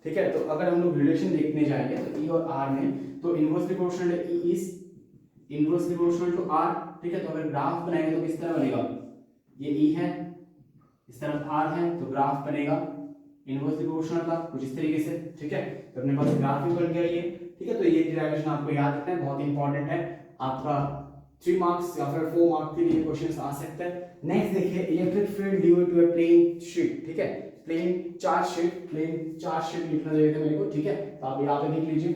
ठीक है, तो अगर हम लोग रिलेशन देखने जाएंगे तो E और R में तो इनवर्सली प्रोपोर्शनल है, E is inversely proportional to R, ठीक है, तो अगर ग्राफ बनाएंगे तो किस तरह बनेगा, ये E है इस तरफ R है, तो ग्राफ बनेगा इनवर्सली प्रोपोर्शनल का कुछ इस तरीके से, ठीक है, तो अपने पास ग्राफ भी बन गया ये, ठीक है, तो ये डेरिवेशन आपको याद रखना है, बहुत इंपॉर्टेंट है, आपका 3 मार्क्स या फिर 4 मार्क्स के लिए क्वेश्चंस आ सकते हैं। नेक्स्ट देखिए electric field due to a plane sheet, ठीक है, प्लेन चार्ज शीट लिखना चाहिए था मेरे को, ठीक है, तो आप यहाँ पे देख लीजिए।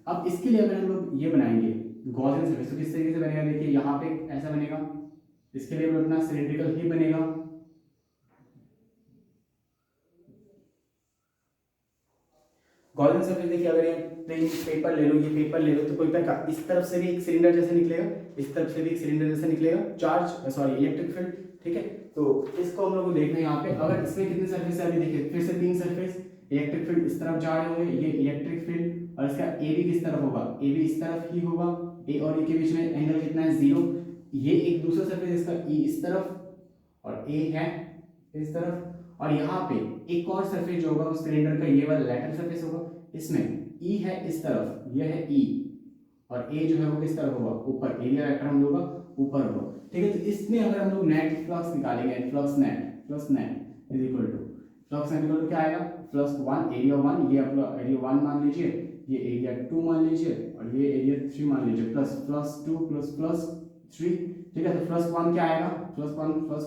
अब इसके लिए अगर हम लोग ये बनाएंगे गॉसियन सरफेस तो किस तरीके से बनेगा, देखिए यहाँ पे ऐसा बनेगा, इसके लिए अपना सिलिंड्रिकल ही बनेगा, गॉसियन सरफेस देखिए अगर ये प्लेन पेपर ले लो, ये पेपर ले लो, तो पेपर का इस तरफ से भी एक सिलेंडर जैसा निकलेगा, इस तरफ से भी एक सिलेंडर जैसा निकलेगा, इलेक्ट्रिक फील्ड, ठीक है, तो इसको हम लोग को देखना है यहाँ पे, अगर इसमें कितने सरफेस है अभी देखिए फिर से 3 सरफेस, इलेक्ट्रिक फील्ड इस तरफ जा रहे होंगे, ये इलेक्ट्रिक फील्ड, और इसका ए भी किस तरफ होगा, ए भी इस तरफ ही होगा, ए और ए के बीच में एंगल कितना है 0, ये एक दूसरा सरफेस इसका ई इस तरफ और ए है इस तरफ, और यहाँ पे एक और सरफेस जो होगा उस सिलेंडर का ये वाला लैटरल सरफेस होगा, इसमें ई है इस तरफ, ये है ई, और ए जो है वो किस तरफ होगा ऊपर, एरिया वेक्टर हम लोग का ऊपर होगा, ठीक है, तो इसमें अगर हम लोग नेट फ्लक्स निकालेंगे, flux net is equal to क्या आएगा, फ्लक्स 1 एरिया 1, ये अपना एरिया 1 मान लीजिए, ये एरिया 2 मान लीजिए, और ये एरिया 3 मान लीजिए, प्लस 2 प्लस 3, ठीक है, तो फ्लक्स 1 क्या आएगा, फ्लक्स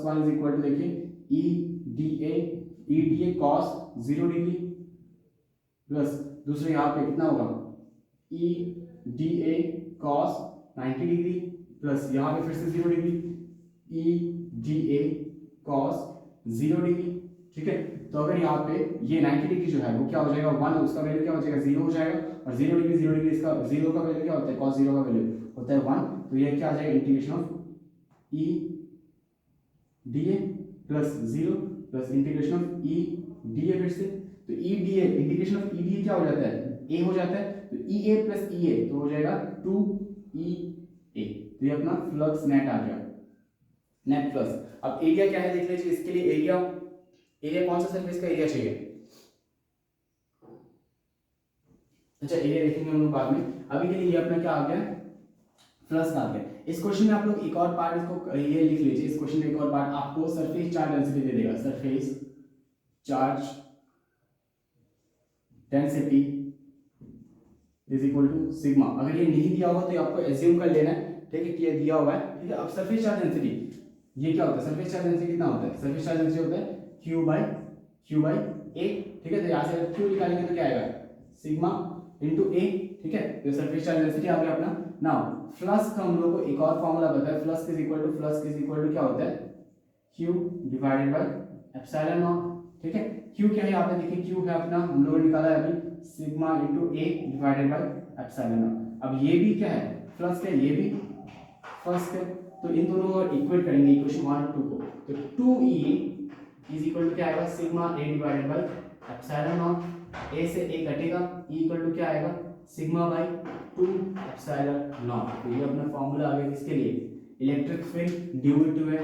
1 इज इक्वल टू देखिए EDA cos 0 डिग्री प्लस दूसरे यहाँ पे कितना होगा EDA cos 90 डिग्री प्लस यहाँ पे फिर से 0 डिग्री EDA cos 0 डिग्री। ठीक है, तो अगर यहाँ पे ये 90 डिग्री जो है वो क्या हो जाएगा 1, उसका वैल्यू क्या हो जाएगा 0 हो जाएगा, और 0 डिग्री इसका 0 का वैल्यू क्या होता है cos 0 का वैल्यू होता है 1, तो ये क्या आ जाएगा integration of EDA plus 0 plus integration of EDA फिर से, तो EDA इंटीग्रेशन ऑफ EDA क्या हो जाता है a हो जाता है, तो EA प्लस EA तो हो जाएगा 2EA, तो ये अपना फ्लक्स नेट आ गया, नेट फ्लक्स। अब एरिया क्या है देख लीजिए, इसके लिए एरिया कौन सा सरफेस का एरिया चाहिए, अच्छा एरिया देखेंगे हम लोग बाद में, अभी के लिए ये अपना क्या आ गया फ्लक्स आ गया। इस क्वेश्चन में आप लोग एक और पार्ट इसको ये लिख लीजिए, इस क्वेश्चन में एक और पार्ट आपको सरफेस चार्ज डेंसिटी दे देगा, surface charge density is equal to sigma. अगर ये नहीं दिया होगा तो आपको एज्यूम कर लेना है, ठीक है, कि ये दिया हुआ है, ठीक है। अब सरफेस चार्ज डेंसिटी ये क्या होता है, सरफेस चार्ज डेंसिटी कितना होता है, सरफेस चार्ज डेंसिटी होता है Q बाई A, ठीक है। तो यहाँ से अगर Q निकालेंगे तो क्या आएगा सिग्मा इंटू A, ठीक है। तो सरफेस चार्ज डेंसिटी आ गया अपना। नाउ फ्लक्स का हम लोग को एक और फॉर्मूला पता है, फ्लक्स इज इक्वल टू क्या होता है Q divided by epsilon naught, ठीक है। Q क्या है यहाँ पे देखिए, Q है अपना हम लोगों ने निकाला है अभी sigma into A divided by epsilon not. अब ये भी क्या है फ्लक्स है, ये भी फ्लक्स है, तो इन दोनों को इक्वेट करेंगे इक्वेशन 1 और 2 को, तो 2E इज इक्वल टू क्या आएगा sigma A divided by epsilon not, A से A कटेगा, E इक्वल टू क्या आएगा सिग्मा बाई 2 एप्सिलॉन नॉट। तो ये अपना फॉर्मूला आ गया किसके लिए, इलेक्ट्रिक फील्ड ड्यू टू है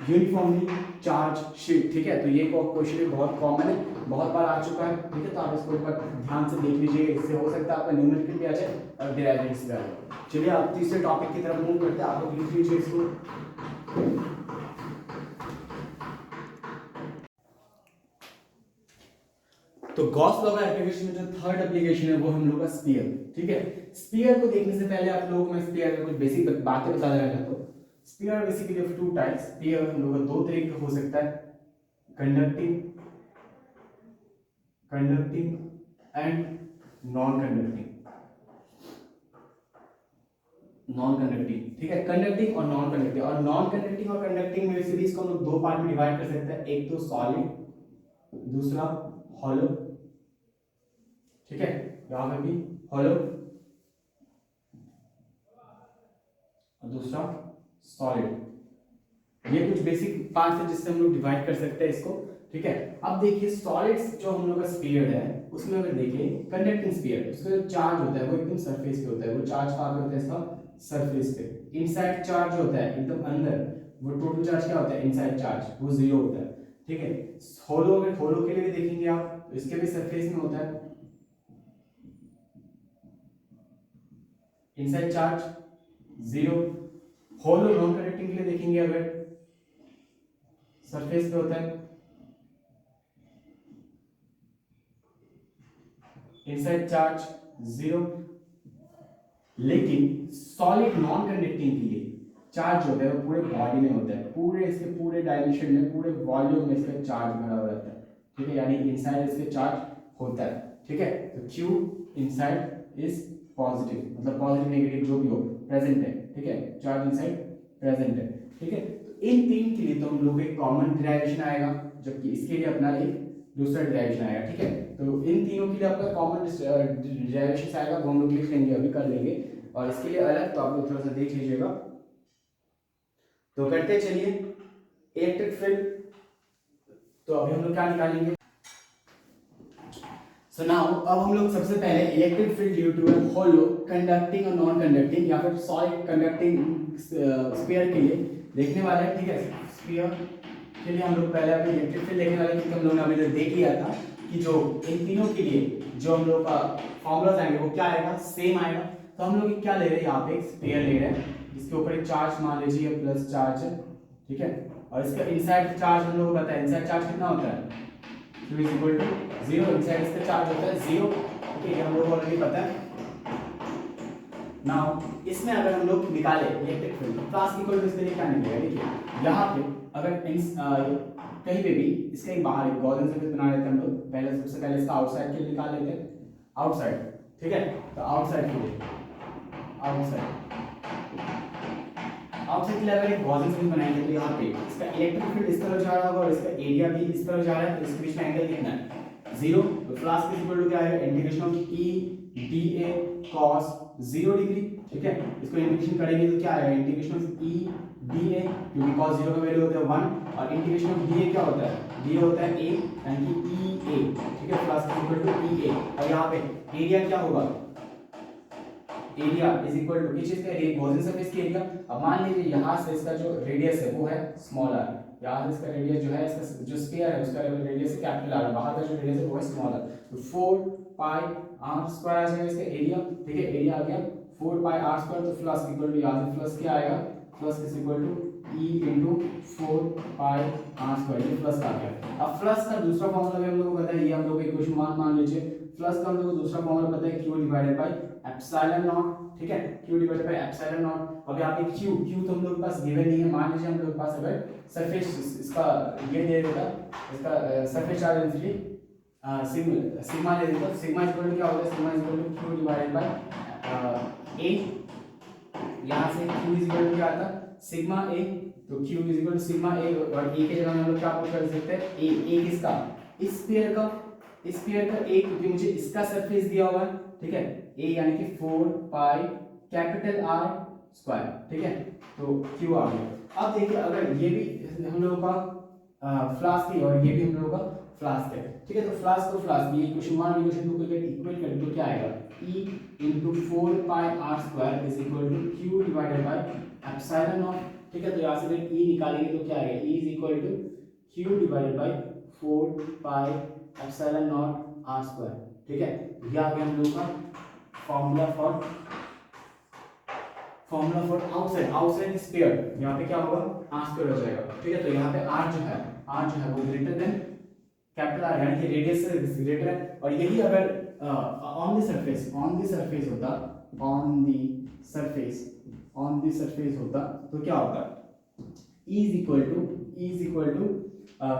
यूनिफॉर्मली चार्ज शीट, ठीक है। तो ये क्वेश्चन बहुत कॉमन है, बहुत बार आ चुका है, ठीक है। तो आप इसको एक बार ध्यान से देख लीजिए, इससे हो सकता है आपका न्यूमेरिकल भी आ जाए और डेरिवेटिव्स भी आ जाए। चलिए आप तीसरे टॉपिक की तरफ मूव करते हैं, आप लोग लिख लीजिए इसको। तो गॉस लॉ का एप्लीकेशन में जो थर्ड एप्लीकेशन है वो हम लोग का स्फीयर, ठीक है। स्फीयर को देखने से पहले आप लोगों को मैं स्फीयर का कुछ बेसिक बातें बता देना चाहता हूँ। Sphere basically of two types, sphere हम लोग का दो तरीके का हो सकता है, कंडक्टिंग एंड नॉन कंडक्टिंग, ठीक है। कंडक्टिंग और नॉन कंडक्टिंग, और नॉन कंडक्टिंग और कंडक्टिंग में से भी इसको हम लोग दो पार्ट में डिवाइड कर सकते हैं, एक तो सॉलिड दूसरा हॉलो, ठीक है। यहां पे भी हॉलो और दूसरा सॉलिड, ये कुछ बेसिक पार्ट्स है जिससे हम लोग डिवाइड कर सकते हैं इसको, ठीक है। अब देखिए सॉलिड्स जो हम लोग का स्फीयर है उसमें अगर देखें कंडक्टिंग स्फीयर, उसका जो चार्ज होता है वो एकदम सरफेस पे होता है, वो चार्ज कहाँ पे होता है इसका सरफेस पे। इनसाइड चार्ज होता है एकदम अंदर, वो टोटल चार्ज क्या होता है इनसाइड चार्ज वो 0 होता है, ठीक है। होलो, अगर होलो के लिए भी देखेंगे आप तो इसके भी सरफेस में होता है इनसाइड चार्ज 0। होलो नॉन कंडक्टिंग के लिए देखेंगे अगर सरफेस पे होता है इनसाइड चार्ज 0। लेकिन सॉलिड नॉन कंडक्टिंग के लिए चार्ज होता है वो पूरे बॉडी में होता है, पूरे इसके पूरे डायमेंशन में पूरे वॉल्यूम में इसका चार्ज भरा हुआ रहता है, ठीक है। यानी इनसाइड इसके चार्ज होता है, ठीक है। तो Q इनसाइड इज पॉजिटिव, मतलब पॉजिटिव नेगेटिव जो भी हो प्रेजेंट है, ठीक है। चार्ज इनसाइड प्रेजेंट है, ठीक है। तो इन तीन के लिए तो हम लोग एक कॉमन डिराइवेशन आएगा, जबकि इसके लिए अपना एक दूसरा डिराइवेशन आएगा, ठीक है। तो इन तीनों के लिए आपका कॉमन डिराइवेशन आएगा, वो हम लोग लिख लेंगे, अभी कर लेंगे, और इसके लिए अलग तो आप लोग थोड़ा सा देख लीजिएगा। तो करते चलिए इलेक्ट्रिक फील्ड, तो अभी हम लोग क्या निकालेंगे, सो नाउ अब हम लोग सबसे पहले electric field due to a hollow conducting और नॉन कंडक्टिंग या फिर सॉलिड कंडक्टिंग स्फीयर के लिए देखने वाले हैं, ठीक है। स्फीयर के लिए हम लोग पहले अभी इलेक्ट्रिक फील्ड देखने वाले हैं, क्योंकि हम लोगों ने अभी देख लिया था कि जो इन तीनों के लिए जो हम लोग का फॉर्मूलाज आएंगे वो क्या आएगा सेम आएगा। तो हम लोग क्या ले रहे हैं, यहाँ पे एक स्फीयर ले रहे हैं जिसके ऊपर एक चार्ज मान लीजिए प्लस चार्ज है, ठीक है। और इसका इनसाइड चार्ज हम लोग को पता है, इनसाइड चार्ज कितना होता है Q is equal to 0, inside इसका चार्ज होता है 0, ठीक है। ये हम लोग को ऑलरेडी पता है। नाउ इसमें अगर हम लोग निकाले electric field, flux equal to इसके लिए क्या निकलेगा, देखिए यहाँ पे अगर कहीं पे भी इसका एक बाहर एक गॉसियन सरफेस बना लेते हैं हम लोग, पहले सबसे पहले इसका आउटसाइड के लिए निकाल लेते हैं, आउटसाइड, ठीक है। तो आउटसाइड के लिए, आउटसाइड के लिए अगर एक गॉसियन सरफेस बनाएंगे तो यहाँ पे इसका इलेक्ट्रिक फील्ड इस तरफ जा रहा होगा और इसका एरिया भी इस तरफ जा रहा है, तो इसके बीच में एंगल कितना है, 0। तो फ्लास्क इज इक्वल टू क्या है, integration of E dA cos 0 degree, ठीक है। इसको इंटीग्रेशन करेंगे तो क्या आएगा, इंटीग्रेशन ऑफ E dA, क्योंकि cos 0 का वैल्यू होता है 1, और इंटीग्रेशन ऑफ dA क्या होता है, dA होता है A, यानी कि EA, ठीक है। Flux is equal to EA, और यहाँ पे एरिया क्या होगा, एरिया इज इक्वल टू किस चीज का, गॉसियन सरफेस की एरिया। अब मान लीजिए यहाँ से इसका जो रेडियस है वो है स्मॉल r, यहाँ से इसका रेडियस जो है, इसका जो स्फीयर है उसका रेडियस है कैपिटल R, बाहर का जो रेडियस है वो है स्मॉल r। तो 4 पाई r स्क्वायर आ जाएगा इसका एरिया, ठीक है। एरिया आ गया 4 पाई r स्क्वायर, तो फ्लक्स इक्वल टू यहाँ से फ्लक्स क्या आएगा, flux is equal to E into 4 pi r square, ये फ्लक्स आ गया। अब फ्लक्स का दूसरा फॉर्मूला भी हम लोगों को पता है, ये हम लोग इक्वेशन मान लीजिए। फ्लक्स का हम लोग को दूसरा फॉर्मूला पता है, Q divided by epsilon naught, ठीक है। Q divided by epsilon not. अब यहाँ पे Q तो हम लोग के पास गिवन नहीं है, मान लीजिए हम लोग के पास अगर सरफेस इसका ये दे देता, इसका सरफेस चार्ज डेंसिटी सिग्मा दे देता, सिग्मा इक्वल टू क्या होता है, sigma equal to Q divided by A, यहाँ से Q इज इक्वल टू क्या आता है, सिग्मा A, तो Q is equal to sigma A, और A के जगह में हम लोग क्या पुट कर सकते हैं, A किसका, इस स्फीयर का A, क्योंकि मुझे इसका सरफेस दिया हुआ है, ठीक है। A यानी कि 4 पाई कैपिटल R स्क्वायर, ठीक है। तो Q आ गया। अब देखिए अगर ये भी हम लोगों का फ्लास्क है और ये भी हम लोगों का फ्लास्क है, ठीक है। तो फ्लास्क को फ्लास्क, ये इक्वेशन 1 और इक्वेशन 2 को इक्वल करें तो क्या आएगा, E into 4 pi R square is equal to Q divided by epsilon naught, ठीक है। तो यहाँ से अगर E निकालेंगे तो क्या आएगा, E is equal to Q divided by 4 pi epsilon naught R square, ठीक है। ये आ गया हम लोगों का फॉर्मूला फॉर आउटसाइड स्फीयर। यहाँ पे क्या होगा, R स्क्वायर हो जाएगा, ठीक है। तो यहाँ पे R जो है वो ग्रेटर देन कैपिटल R, यानी कि रेडियस से ग्रेटर है। और यही अगर ऑन द सरफेस होता तो क्या होता, E is equal to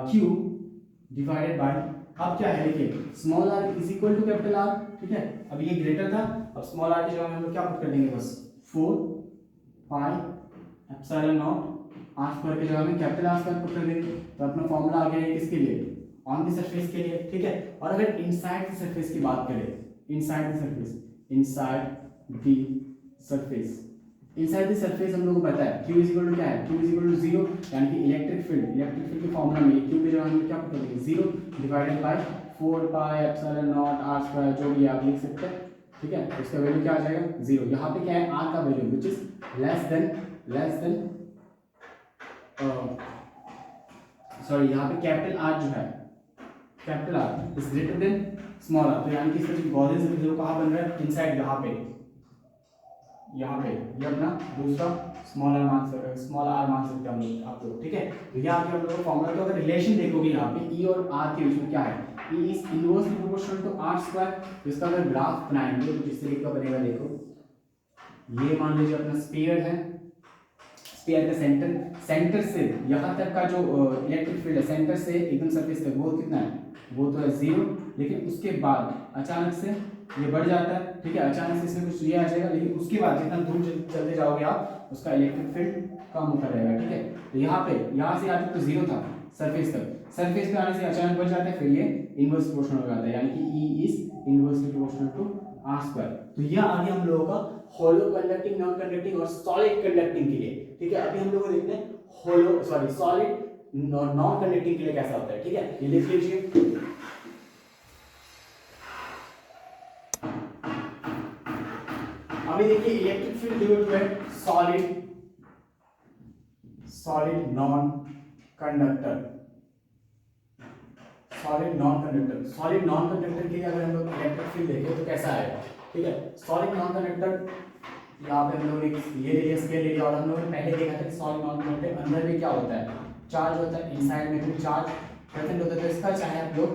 Q divided by, अब क्या है देखिए, small r is equal to capital R, ठीक है। अब ये ग्रेटर था, अब स्मॉल r की जगह में हम लोग क्या पुट कर देंगे, बस 4 pi epsilon naught r square की जगह में कैपिटल R स्क्वायर पुट कर देंगे। तो अपना फॉर्मूला आ गया किसके लिए, ऑन द सरफेस के लिए, ठीक है। और अगर इनसाइड द सरफेस की बात करें, इनसाइड द सरफेस हम लोग को पता है Q इज इक्वल टू क्या है, Q इज इक्वल टू 0, यानी कि इलेक्ट्रिक फील्ड के फॉर्मूला में Q की जगह हम क्या पुट करेंगे, 0 divided by 4 pi epsilon naught R square, जो भी आप लिख सकते हैं, ठीक है। उसका वैल्यू क्या आ जाएगा, 0। यहाँ पे क्या है, R का value which is less than sorry, यहाँ पे कैपिटल R जो है, capital R is greater than small r, तो यानी कि इसका जो गॉसियन सरफेस कहाँ बन रहा है, इनसाइड यहाँ पे ये अपना दूसरा स्मॉल r मान सकते हैं हम लोग, आप लोग, ठीक है। तो यहाँ पे हम लोग का फॉर्मूला, तो अगर रिलेशन देखोगे यहाँ पे E और R के बीच में क्या है, E is inversely proportional to R square. तो इसका अगर ग्राफ बनाएंगे तो किस तरीके का बनेगा, देखो ये मान लीजिए अपना स्फीयर है, स्फीयर का सेंटर से यहाँ तक का जो इलेक्ट्रिक फील्ड है, सेंटर से एकदम सरफेस तक, वो कितना है, वो तो है 0, लेकिन उसके बाद अचानक से ये बढ़ जाता है, ठीक है। अचानक से इसमें कुछ ये आ जाएगा, लेकिन उसके बाद जितना दूर चलते जाओगे आप, उसका इलेक्ट्रिक फील्ड कम होता रहेगा, ठीक है। तो यहाँ से आते तो 0 था सरफेस तक, सरफेस पे आने से अचानक बढ़ जाता है, फिर ये इनवर्स प्रोपोर्शनल हो जाता है, यानी कि E is inversely proportional to R square. तो यह आ गया हम लोगों का होलो कंडक्टिंग, नॉन कंडक्टिंग और सॉलिड कंडक्टिंग के लिए, ठीक है। अभी हम लोग देखते हैं सॉलिड नॉन कंडक्टिंग के लिए कैसा होता है, ठीक है। ये लिख लीजिए, अभी देखिए इलेक्ट्रिक फील्ड डिवेलप है सॉलिड नॉन कंडक्टर के लिए अगर हम लोग इलेक्ट्रिक फील्ड देखें तो कैसा आएगा, ठीक है। सॉलिड नॉन कंडक्टर, यहाँ पे हम लोग ये ले लिया, स्केल ले लिया, और हम लोगों ने पहले देखा था कि सॉलिड नॉन कंडक्टर अंदर भी क्या होता है, चार्ज होता है, इनसाइड में भी चार्ज प्रेजेंट होता है। तो इसका चाहे आप लोग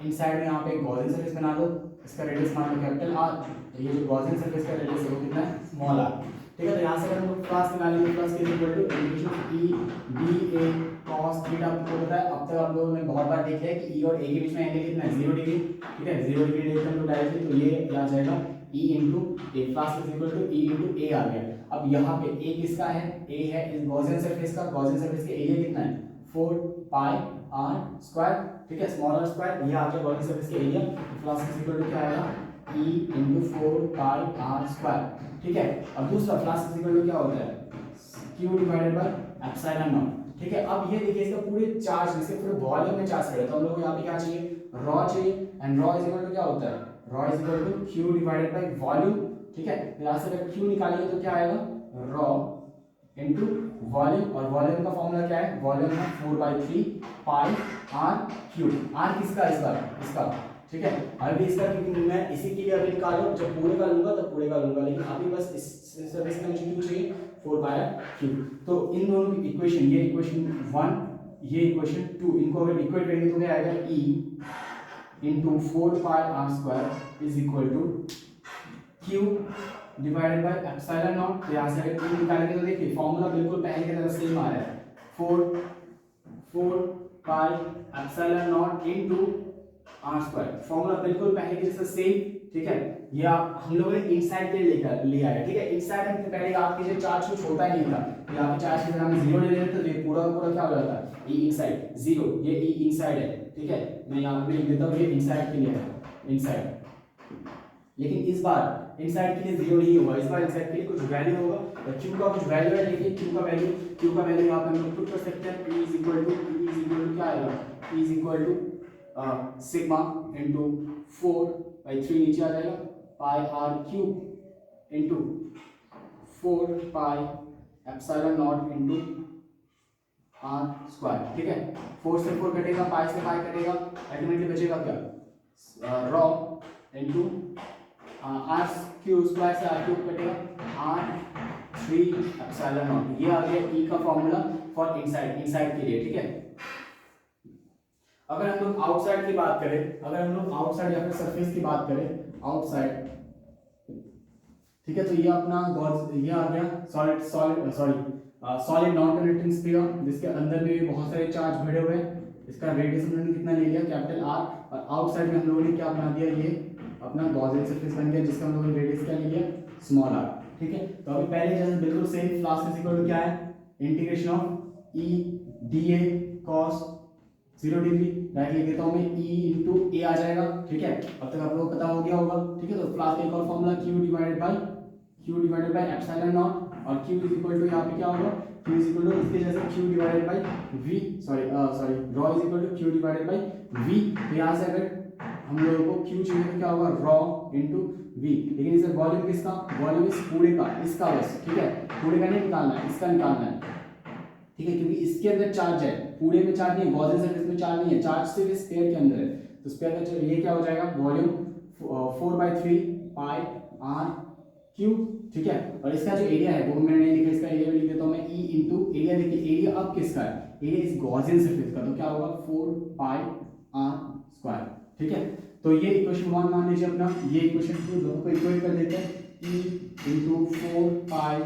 इनसाइड में यहाँ पे एक गॉसियन सरफेस बना लो, इसका रेडियस मान लो कैपिटल R, ये जो गॉसियन सरफेस का रेडियस है वो कितना है, स्मॉल r, ठीक है। तो यहाँ से अगर हम लोग फ्लक्स निकालेंगे, flux is equal to integration E dA cos theta आपको पता है, अब तक आप लोगों ने बहुत बार देख लिया कि E और A के बीच में एंगल कितना है 0 डिग्री, ठीक है 0 डिग्री लेते हैं तो डायरेक्टली, तो ये आ जाएगा E into A flux is equal to E into A आ गया। अब यहाँ पे A किसका है, A है इस गॉसियन सरफेस का, गॉसियन सरफेस का एरिया कितना है 4 पाई r स्क्वायर, ठीक है स्मॉल r स्क्वायर, ये आ गया गॉसियन सरफेस का area, flux is equal to क्या आएगा E into 4 pi r square, ठीक है। अब दूसरा प्लस इज इक्वल टू क्या होता है Q divided by epsilon naught, ठीक है। अब ये देखिए इसका पूरे चार्ज, इसके पूरे वॉल्यूम में चार्ज पड़े, तो हम लोग को यहाँ पे क्या चाहिए रॉ चाहिए, and rho is equal to क्या होता है rho is equal to Q divided by volume, ठीक है। यहाँ से अगर Q निकालिए तो क्या आएगा रॉ इनटू वॉल्यूम, और वॉल्यूम का फॉर्मूला क्या है, वॉल्यूम है 4/3 पाई r क्यूब, r किसका इस बार इसका, ठीक है। अभी इसका क्योंकि मैं इसी के लिए अभी निकालूं, जब पूरे का लूंगा तब पूरे का लूंगा, लेकिन अभी बस इस सर्फेस का मुझे क्यों चाहिए 4 पाई r क्यूब। तो इन दोनों की इक्वेशन, ये इक्वेशन 1 ये इक्वेशन 2, इनको अगर इक्वेट करेंगे तो क्या आएगा E into 4 pi r square is equal to Q divided by epsilon naught. तो यहाँ से अगर Q निकालेंगे तो देखिए फॉर्मूला बिल्कुल पहले की तरह सेम आ रहा है, 4 pi epsilon naught into r square, formula बिल्कुल पहले के जैसा सेम, ठीक है। ये आप हम लोगों ने इनसाइड के लिए लिया है, ठीक है। इनसाइड हम पहले आपके जो चार्ज कुछ होता ही नहीं था, यहाँ पे चार्ज की जगह हम 0 ले लेते तो ये पूरा पूरा क्या हो जाता है E इनसाइड 0, ये E इनसाइड है, ठीक है। मैं यहाँ पे लिख देता हूँ ये इनसाइड के लिए है, इनसाइड। लेकिन इस बार इनसाइड के लिए 0 नहीं होगा, इस बार इनसाइड के लिए कुछ वैल्यू होगा, और Q का कुछ वैल्यू है, देखिए Q का वैल्यू यहाँ पे हम लोग पुट कर सकते हैं, E इज इक्वल टू क्या आएगा E is equal to sigma into 4/3 नीचे आ जाएगा pi r cube into 4 pi epsilon naught into r square, ठीक है। 4 से 4 कटेगा, पाई से पाई कटेगा, अल्टीमेटली बचेगा क्या raw into r cube square से r क्यूब कटेगा r3 एप्सिलॉन नॉट, ये आ गया E का फॉर्मूला फॉर इनसाइड के लिए, ठीक है। अगर हम लोग आउटसाइड की बात करें, अगर हम लोग आउटसाइड या फिर सरफेस की बात करें आउटसाइड, ठीक है, तो ये अपना ये आ गया सॉलिड नॉन कंडक्टिंग स्फीयर, जिसके अंदर में भी बहुत सारे चार्ज भरे हुए हैं। इसका रेडियस हमने कितना ले लिया कैपिटल R, और आउटसाइड में हम लोगों ने क्या बना दिया ये अपना गॉसियन सरफेस बन गया, जिसका हम लोगों ने रेडियस क्या ले लिया स्मॉल r, ठीक है। तो अभी पहले जैसे बिल्कुल same flux is equal to क्या है integration of E dA cos 0 degree, direct लिख देता हूं मैं E into A आ जाएगा, ठीक है। अब तक आप लोगों को पता हो गया होगा, ठीक है। तो फ्लास्क का एक और formula Q divided by epsilon naught, और Q इज इक्वल टू यहाँ पे क्या होगा Q इज इक्वल टू इसके जैसे Q divided by V, sorry rho is equal to Q divided by V। तो यहाँ से अगर हम लोगों को Q चाहिए तो क्या होगा रॉ इनटू V, लेकिन इसे वॉल्यूम किसका, वॉल्यूम इस पूरे का, इसका बस, ठीक है। पूरे का नहीं निकालना है, इसका निकालना है, ठीक है, क्योंकि इसके अंदर चार्ज है, पूरे में चार्ज नहीं है, गॉसियन सरफेस में चार्ज नहीं है, चार्ज सिर्फ स्फीयर के अंदर है। तो स्फीयर का ये क्या हो जाएगा वॉल्यूम 4/3 पाई r क्यूब, ठीक है। और इसका जो एरिया है वो मैंने नहीं लिखा, इसका एरिया लिख देता हूं मैं E इनटू एरिया, देखिए एरिया अब किसका है, एरिया इस गॉसियन सरफेस का, तो क्या होगा 4 पाई r स्क्वायर, ठीक है। तो ये इक्वेशन 1 मान लीजिए अपना, ये इक्वेशन 2 दोनों को इक्वेट कर देते हैं, E into 4 pi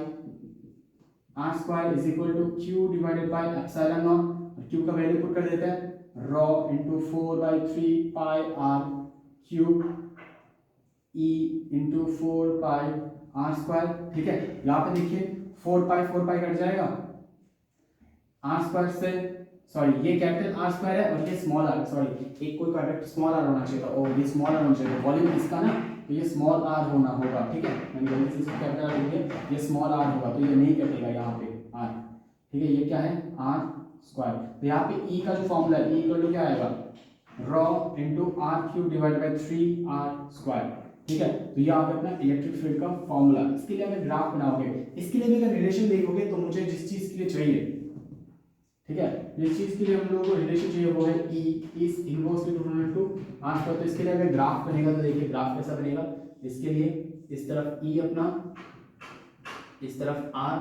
r square is equal to Q divided by epsilon naught, Q का वैल्यू पुट कर देते हैं rho into 4/3 pi r cube E into 4 pi r square, ठीक है। यहाँ पे देखिए 4 पाई कट जाएगा, r स्क्वायर से सॉरी ये कैपिटल R स्क्वायर है और ये स्मॉल r, सॉरी एक कोई करेक्ट स्मॉल r होना चाहिए था, और ये स्मॉल r होना चाहिए, वॉल्यूम इसका ना, तो ये स्मॉल r होना होगा, ठीक है। मैंने गलती से इसको कैपिटल R लिख दिया, ये स्मॉल r होगा, तो ये नहीं कटेगा यहाँ पे r, ठीक है। ये क्या है r स्क्वायर, तो यहाँ पे E का जो फॉर्मूला है E इक्वल टू क्या आएगा raw into r cube divided by 3r square, ठीक है। तो ये आप अपना इलेक्ट्रिक फील्ड का फॉर्मूला, इसके लिए अगर ग्राफ बनाओगे, इसके लिए भी अगर रिलेशन देखोगे तो मुझे जिस चीज के लिए चाहिए, ठीक है, जिस चीज के लिए हम लोगों को रिलेशन चाहिए वो है E is inversely proportional to r square. तो इसके लिए अगर ग्राफ बनेगा तो देखिए ग्राफ कैसा बनेगा, इसके लिए इस तरफ E अपना, इस तरफ R,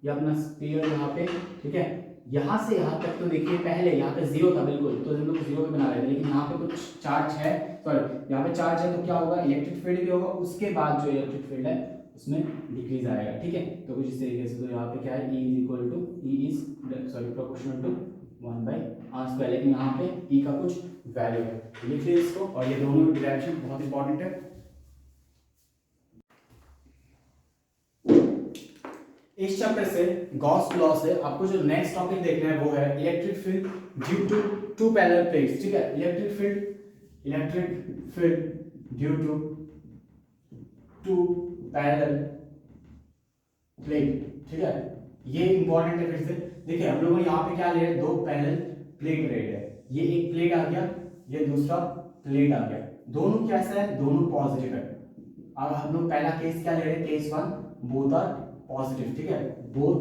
ये अपना स्फीयर यहाँ पे, ठीक है। यहाँ से यहाँ तक तो देखिए पहले यहाँ पे 0 था बिल्कुल, तो हम लोग 0 पे बना रहे थे, लेकिन यहाँ पे कुछ चार्ज है, सॉरी यहाँ पे चार्ज है, तो क्या होगा इलेक्ट्रिक फील्ड भी होगा, उसके बाद जो इलेक्ट्रिक फील्ड है उसमें डिक्रीज आएगा, ठीक है। तो कुछ इस तरीके से, तो यहाँ पे क्या है E is equal to E is sorry proportional to 1/r², लेकिन यहाँ पे e का कुछ वैल्यू है, लिख लीजिए इसको। और ये दोनों डिराइवेशन बहुत इंपॉर्टेंट है। इस चैप्टर से गॉस लॉ से आपको जो नेक्स्ट टॉपिक देखना है वो है electric field due to two parallel plates. ठीक है, electric field due to two parallel plate. ठीक है, ये इंपॉर्टेंट है। फिर से देखिए, हम लोगों ने यहाँ पे क्या ले रहे हैं, 2 पैरेलल प्लेट ले रहे हैं। ये एक प्लेट आ गया, ये दूसरा प्लेट आ गया। दोनों कैसा है, दोनों पॉजिटिव है। अब हम लोग पहला केस क्या ले रहे हैं, केस 1, बोथ आर पॉजिटिव। ठीक है, बोथ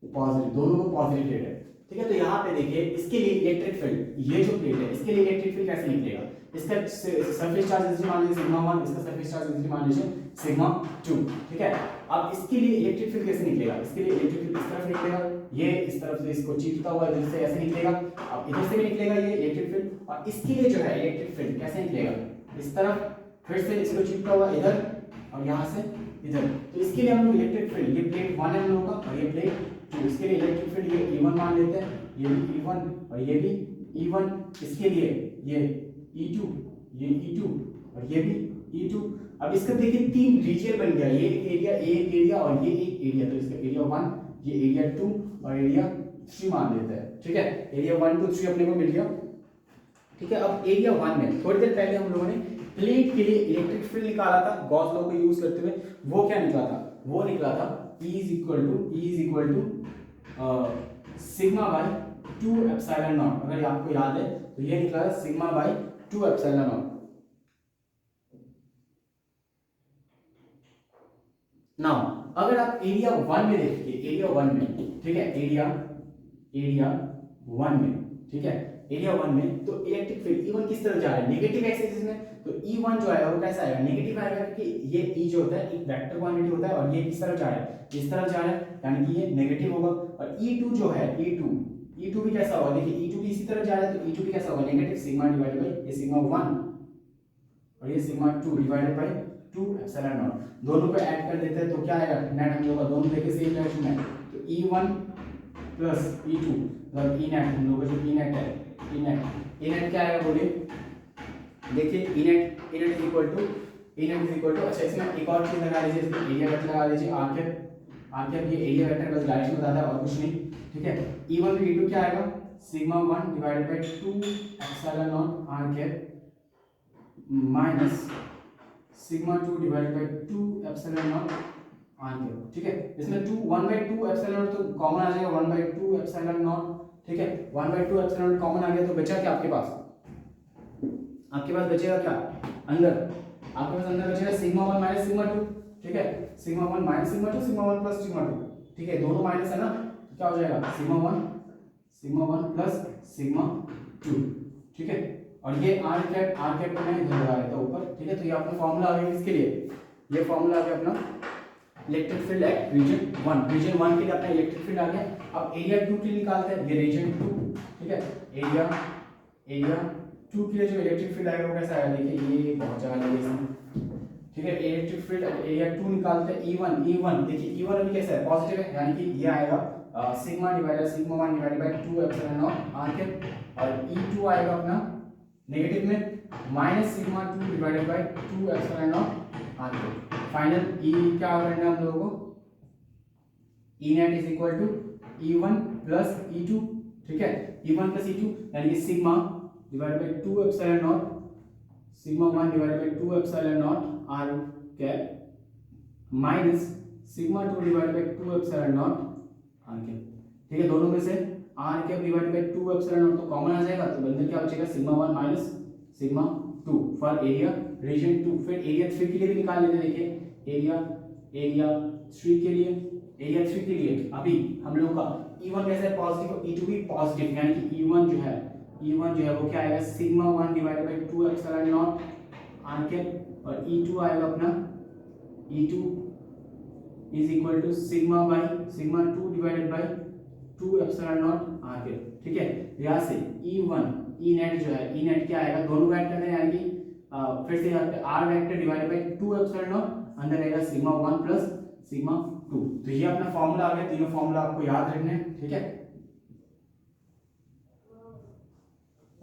पॉजिटिव, दोनों को पॉजिटिव ले रहे हैं। ठीक है, तो यहाँ पे देखिए, इसके लिए इलेक्ट्रिक फील्ड, ये जो प्लेट है इसके लिए इलेक्ट्रिक फील्ड कैसे निकलेगा। इसका सरफेस चार्ज डेंसिटी मान लीजिए सिग्मा 1, इसका सरफेस चार्ज डेंसिटी मान लीजिए सिग्मा 2। ठीक है, अब इसके लिए इलेक्ट्रिक फील्ड कैसे निकलेगा, इसके लिए इलेक्ट्रिक फील्ड इस तरफ निकलेगा, ये इस तरफ से इसको चीरता हुआ इधर से ऐसे निकलेगा। अब इधर से भी निकलेगा ये इलेक्ट्रिक फील्ड, और इसके लिए जो है इलेक्ट्रिक फील्ड कैसे निकलेगा, इस तरफ, फिर से इसको चीरता हुआ इधर, और यहाँ से इधर। तो इसके लिए हम लोग इलेक्ट्रिक फील्ड, ये प्लेट 1 है हम लोगों का, और ये प्लेट 2, इसके लिए इलेक्ट्रिक फील्ड ये E1 मान लेते हैं, ये भी E1 और ये भी E1। इसके लिए ये E2, ये E2 और ये भी E2। अब इसका देखिए 3 रीजन बन गया, ये एक एरिया और ये एक एरिया। तो इसका एरिया 1, ये एरिया 2 और एरिया 3 मान लेते हैं। ठीक है, एरिया 1 2 3 अपने को मिल गया। ठीक है, अब एरिया 1 में थोड़ी देर पहले हम लोगों ने प्लेट के लिए इलेक्ट्रिक फील्ड निकाला था गॉस लॉ को यूज करते हुए। वो क्या निकला था, वो निकला था E is equal to sigma by 2 epsilon naught. अगर आपको याद है तो ये निकला है sigma by 2 epsilon naught. Now अगर आप एरिया 1 में देखिए, एरिया 1 में, ठीक है, एरिया 1 में, ठीक है, एरिया 1 में तो इलेक्ट्रिक फील्ड E1 किस तरफ जा रहा है, नेगेटिव एक्सिस में। तो E1 जो आएगा वो कैसा आएगा, नेगेटिव आएगा, क्योंकि ये E जो होता है एक वेक्टर क्वांटिटी होता है, और ये किस तरफ जा रहा है, इस तरफ जा रहा है, यानी कि ये नेगेटिव होगा। और E2 जो है, E2 भी कैसा होगा, देखिए E2 भी इसी तरफ जा रहा है, तो E2 भी कैसा होगा, नेगेटिव, सिग्मा डिवाइडेड बाय ये सिग्मा 1 और ये sigma 2 divided by 2 epsilon not. दोनों को ऐड कर देते हैं तो क्या आएगा, नेट हम लोग का दोनों देखिए सेम डायरेक्शन में। तो E1 प्लस E2 मतलब E नेट, हम लोग का जो E नेट है, E नेट क्या आएगा बोलिए, देखिए E net is equal to, अच्छा इसमें एक और चीज लगा लीजिए, इसमें एरिया वेक्टर लगा लीजिए, आर कैप, ये एरिया वेक्टर बस डायरेक्शन बताता है और कुछ नहीं। ठीक है, E1 और E2 क्या आएगा, sigma 1 divided by 2 epsilon naught are cap minus sigma 2 divided by 2 epsilon naught are cap. ठीक है, इसमें 1/2 एप्सिलॉन नॉट तो कॉमन आ जाएगा, 1/2 एप्सिलॉन नॉट। ठीक है, 1/2 एप्सिलॉन नॉट कॉमन आ गया, तो बचा क्या आपके पास, बचेगा क्या अंदर, आपके पास अंदर बचेगा सिग्मा 1 माइनस सिग्मा 2। ठीक है, sigma 1 minus sigma 2, sigma 1 plus sigma 2। ठीक है, दोनों माइनस है ना, तो क्या हो जाएगा, सिग्मा 1 प्लस सिग्मा 2। ठीक है, और ये आर कैप को मैं इधर लगा देता हूं ऊपर। ठीक है, तो ये अपना फार्मूला आ गया किसके लिए, ये फार्मूला आ गया अपना इलेक्ट्रिक फील्ड है रीजन 1 के लिए अपना इलेक्ट्रिक फील्ड आ गया। अब एरिया 2 के लिए निकालते हैं, ये रीजन 2। ठीक है, एरिया 2 के लिए जो इलेक्ट्रिक फील्ड आएगा वो कैसा आएगा, देखिए ये बहुत जगह लगे इसमें। ठीक है, इलेक्ट्रिक फील्ड एरिया 2 निकालते हैं, E1 देखिए E1 अभी कैसा है, पॉजिटिव है, यानी कि ये आएगा sigma 1 divided by 2 epsilon naught are cap, और E2 आएगा अपना नेगेटिव में minus sigma 2 divided by 2 epsilon naught are cap. Final E क्या करना है हम लोगों को, E net is equal to E1 plus E2। ठीक है, E1 प्लस E2 यानी कि sigma divided by 2 epsilon naught, sigma 1 divided by 2 epsilon naught are cap minus sigma 2 divided by 2 epsilon naught are cap. ठीक है, दोनों में से r cap divided by 2 epsilon naught तो कॉमन आ जाएगा, तो बंदर क्या बचेगा, sigma 1 minus sigma 2 for area region 2। फिर एरिया 3 के लिए भी निकाल लेते हैं, देखिए एरिया 3 के लिए अभी हम लोग का E1 कैसा है, पॉजिटिव, और E2 भी पॉजिटिव, यानी कि E1 जो है वो क्या आएगा, sigma 1 divided by 2 epsilon naught are cap, और E2 आएगा अपना E2 is equal to sigma 2 divided by 2 epsilon naught are cap. ठीक है, यहाँ से E नेट जो है, E नेट क्या आएगा, दोनों वेक्टर है, यानी कि फिर से यहाँ पे R vector divided by 2 epsilon not, अंदर रहेगा सिग्मा 1 प्लस सिग्मा 2। तो ये अपना फॉर्मूला आ गया, तीनों फॉर्मूला आपको याद रखने हैं। ठीक है,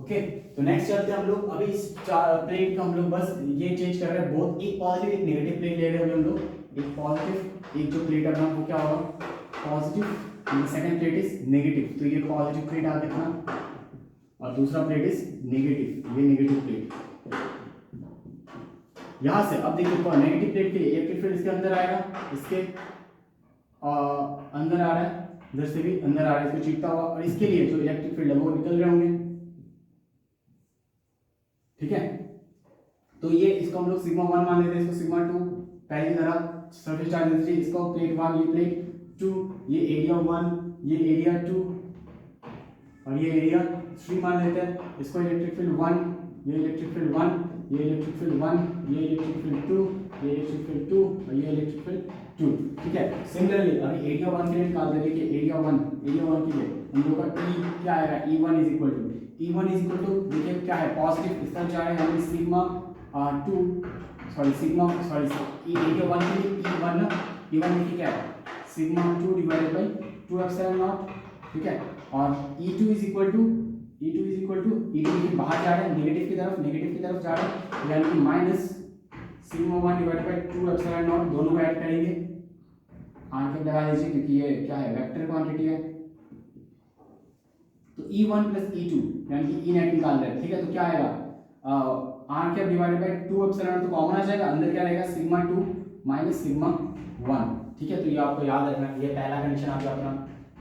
ओके, तो नेक्स्ट चलते हैं हम लोग। अभी इस प्लेट का हम लोग बस ये चेंज कर रहे हैं, बहुत एक पॉजिटिव एक नेगेटिव प्लेट ले रहे हैं हम लोग। एक पॉजिटिव, एक जो प्लेट अपना वो क्या होगा positive, second plate is negative, तो ये पॉजिटिव प्लेट आ देखना और दूसरा प्लेट इज नेगेटिव, ये नेगेटिव प्लेट। यहां से अब देखिए नेगेटिव प्लेट के लिए इलेक्ट्रिक फील्ड इसके अंदर आएगा, इसके अंदर आ रहा है, इधर से भी अंदर आ रहा है, इसको चीरता हुआ, और इसके लिए जो इलेक्ट्रिक फील्ड है वो निकल रहे होंगे। ठीक है, तो ये इसको हम लोग सिग्मा 1 मान लेते हैं, इसको सिग्मा 2 पहले की तरह सरफेस चार्ज डेंसिटी, इसको प्लेट 1, ये प्लेट 2, ये एरिया 1, ये एरिया 2 और ये एरिया 3 मान लेते हैं। इसको इलेक्ट्रिक फील्ड 1, ये इलेक्ट्रिक फील्ड 1, ये इलेक्ट्रिक फील्ड 1, ये इलेक्ट्रिक फील्ड 2, ये इलेक्ट्रिक फील्ड 2 और ये इलेक्ट्रिक फील्ड 2। ठीक है, सिमिलरली अभी एरिया 1 के लिए निकाल देंगे कि एरिया 1 के लिए हम लोग का E क्या आएगा, E1 इज इक्वल टू देखिए क्या है पॉजिटिव, इस तरफ जा रहे हैं हम सिग्मा 2 सिग्मा एरिया 1 के लिए E1 देखिए क्या है sigma 2 divided by 2 epsilon naught. ठीक है, और E2 is equal to E2 बाहर जा रहे हैं नेगेटिव की तरफ जा रहे हैं, यानी कि minus sigma 1 divided by 2 epsilon not, दोनों को ऐड करेंगे, आंखें लगा लीजिए क्योंकि ये क्या है वेक्टर क्वांटिटी है। तो E1 प्लस E2 यानी कि E नेट निकाल रहे हैं। ठीक है, तो क्या आएगा r cap divided by 2 epsilon तो कॉमन आ जाएगा, अंदर क्या रहेगा सिग्मा 2 माइनस सिग्मा 1। ठीक है, तो ये आपको याद रखना, ये पहला कंडीशन आ गया अपना।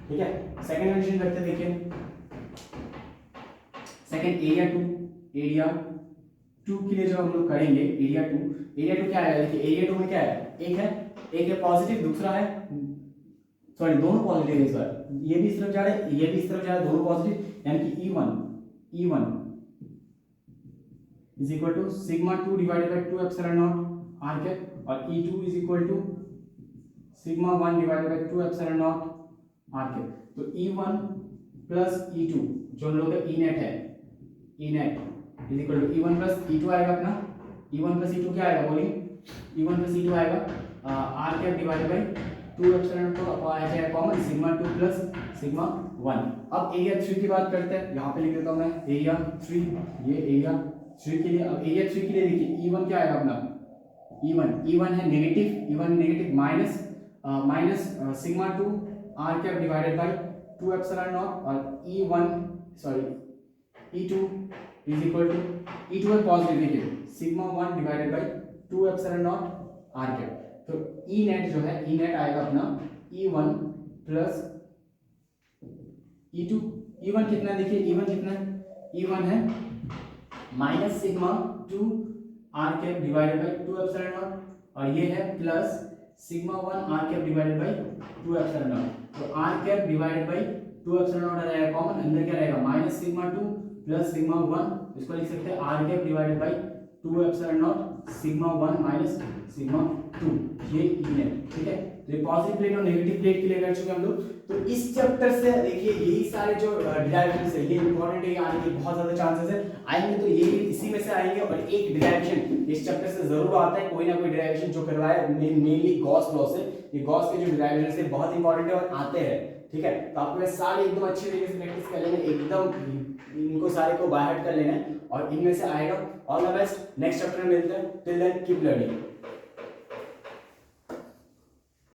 ठीक है, सेकंड कंडीशन करते हैं, देखिए सेकंड एरिया 2 के लिए जो हम लोग करेंगे एरिया 2 क्या है, देखिए एरिया 2 में क्या है, एक है पॉजिटिव, दूसरा है सॉरी दोनों पॉजिटिव है इस बार, ये भी इस तरफ जा रहे हैं ये भी इस तरफ जा रहे हैं, दोनों पॉजिटिव, यानी कि E1 is equal to sigma 2 divided by 2 epsilon naught are cap, और E2 is equal to sigma 1 divided by 2 epsilon naught are cap. तो E1 प्लस E2 जो हम लोग का E नेट है, E net is equal to E1 plus E2 आएगा अपना, E1 plus E2 क्या आएगा बोलिए, E1 प्लस E2 आएगा r cap divided by 2 epsilon तो आ जाएगा कॉमन सिग्मा 2 प्लस सिग्मा 1। अब एरिया 3 की बात करते हैं, यहाँ पे लिख देता हूँ मैं एरिया 3, ये एरिया 3 के लिए। अब एरिया 3 के लिए देखिए E1 क्या आएगा अपना, E1 है negative minus sigma 2 are cap divided by 2 epsilon naught, और E2 is equal to E2 है पॉजिटिव, देखिए sigma 1 divided by 2 epsilon naught are cap. तो E नेट जो है E नेट आएगा अपना E1 प्लस E2। E1 कितना देखिए, E1 है minus sigma 2 are cap divided by 2 epsilon naught, और ये है plus sigma 1 R cap divided by 2 epsilon naught. तो R cap divided by 2 epsilon naught आ जाएगा कॉमन, अंदर क्या रहेगा माइनस सिग्मा 2 प्लस सिग्मा 1, इसको लिख सकते हैं r cap divided by 2 epsilon naught sigma 1 minus sigma 2, ये E नेट। ठीक है, तो ये पॉजिटिव प्लेट और नेगेटिव प्लेट के लिए कर चुके हम लोग। तो इस चैप्टर से देखिए यही सारे जो डिराइवेशंस है ये इंपॉर्टेंट है, आने के बहुत ज्यादा चांसेस है आएंगे, तो ये इसी में से आएंगे, और एक डिराइवेशन इस चैप्टर से जरूर आता है, कोई ना कोई डिराइवेशन जो करवाया मेनली गॉस लॉ से। ये गॉस के जो डिराइवेशंस है बहुत इंपॉर्टेंट है और आते हैं। ठीक है, तो आपको ये सारे एकदम अच्छे तरीके से प्रैक्टिस कर लेंगे, एकदम इनको सारे को बाय हार्ट कर लेना है और इनमें से आएगा। All the best, next chapter में मिलते हैं, टिल देन कीप लर्निंग।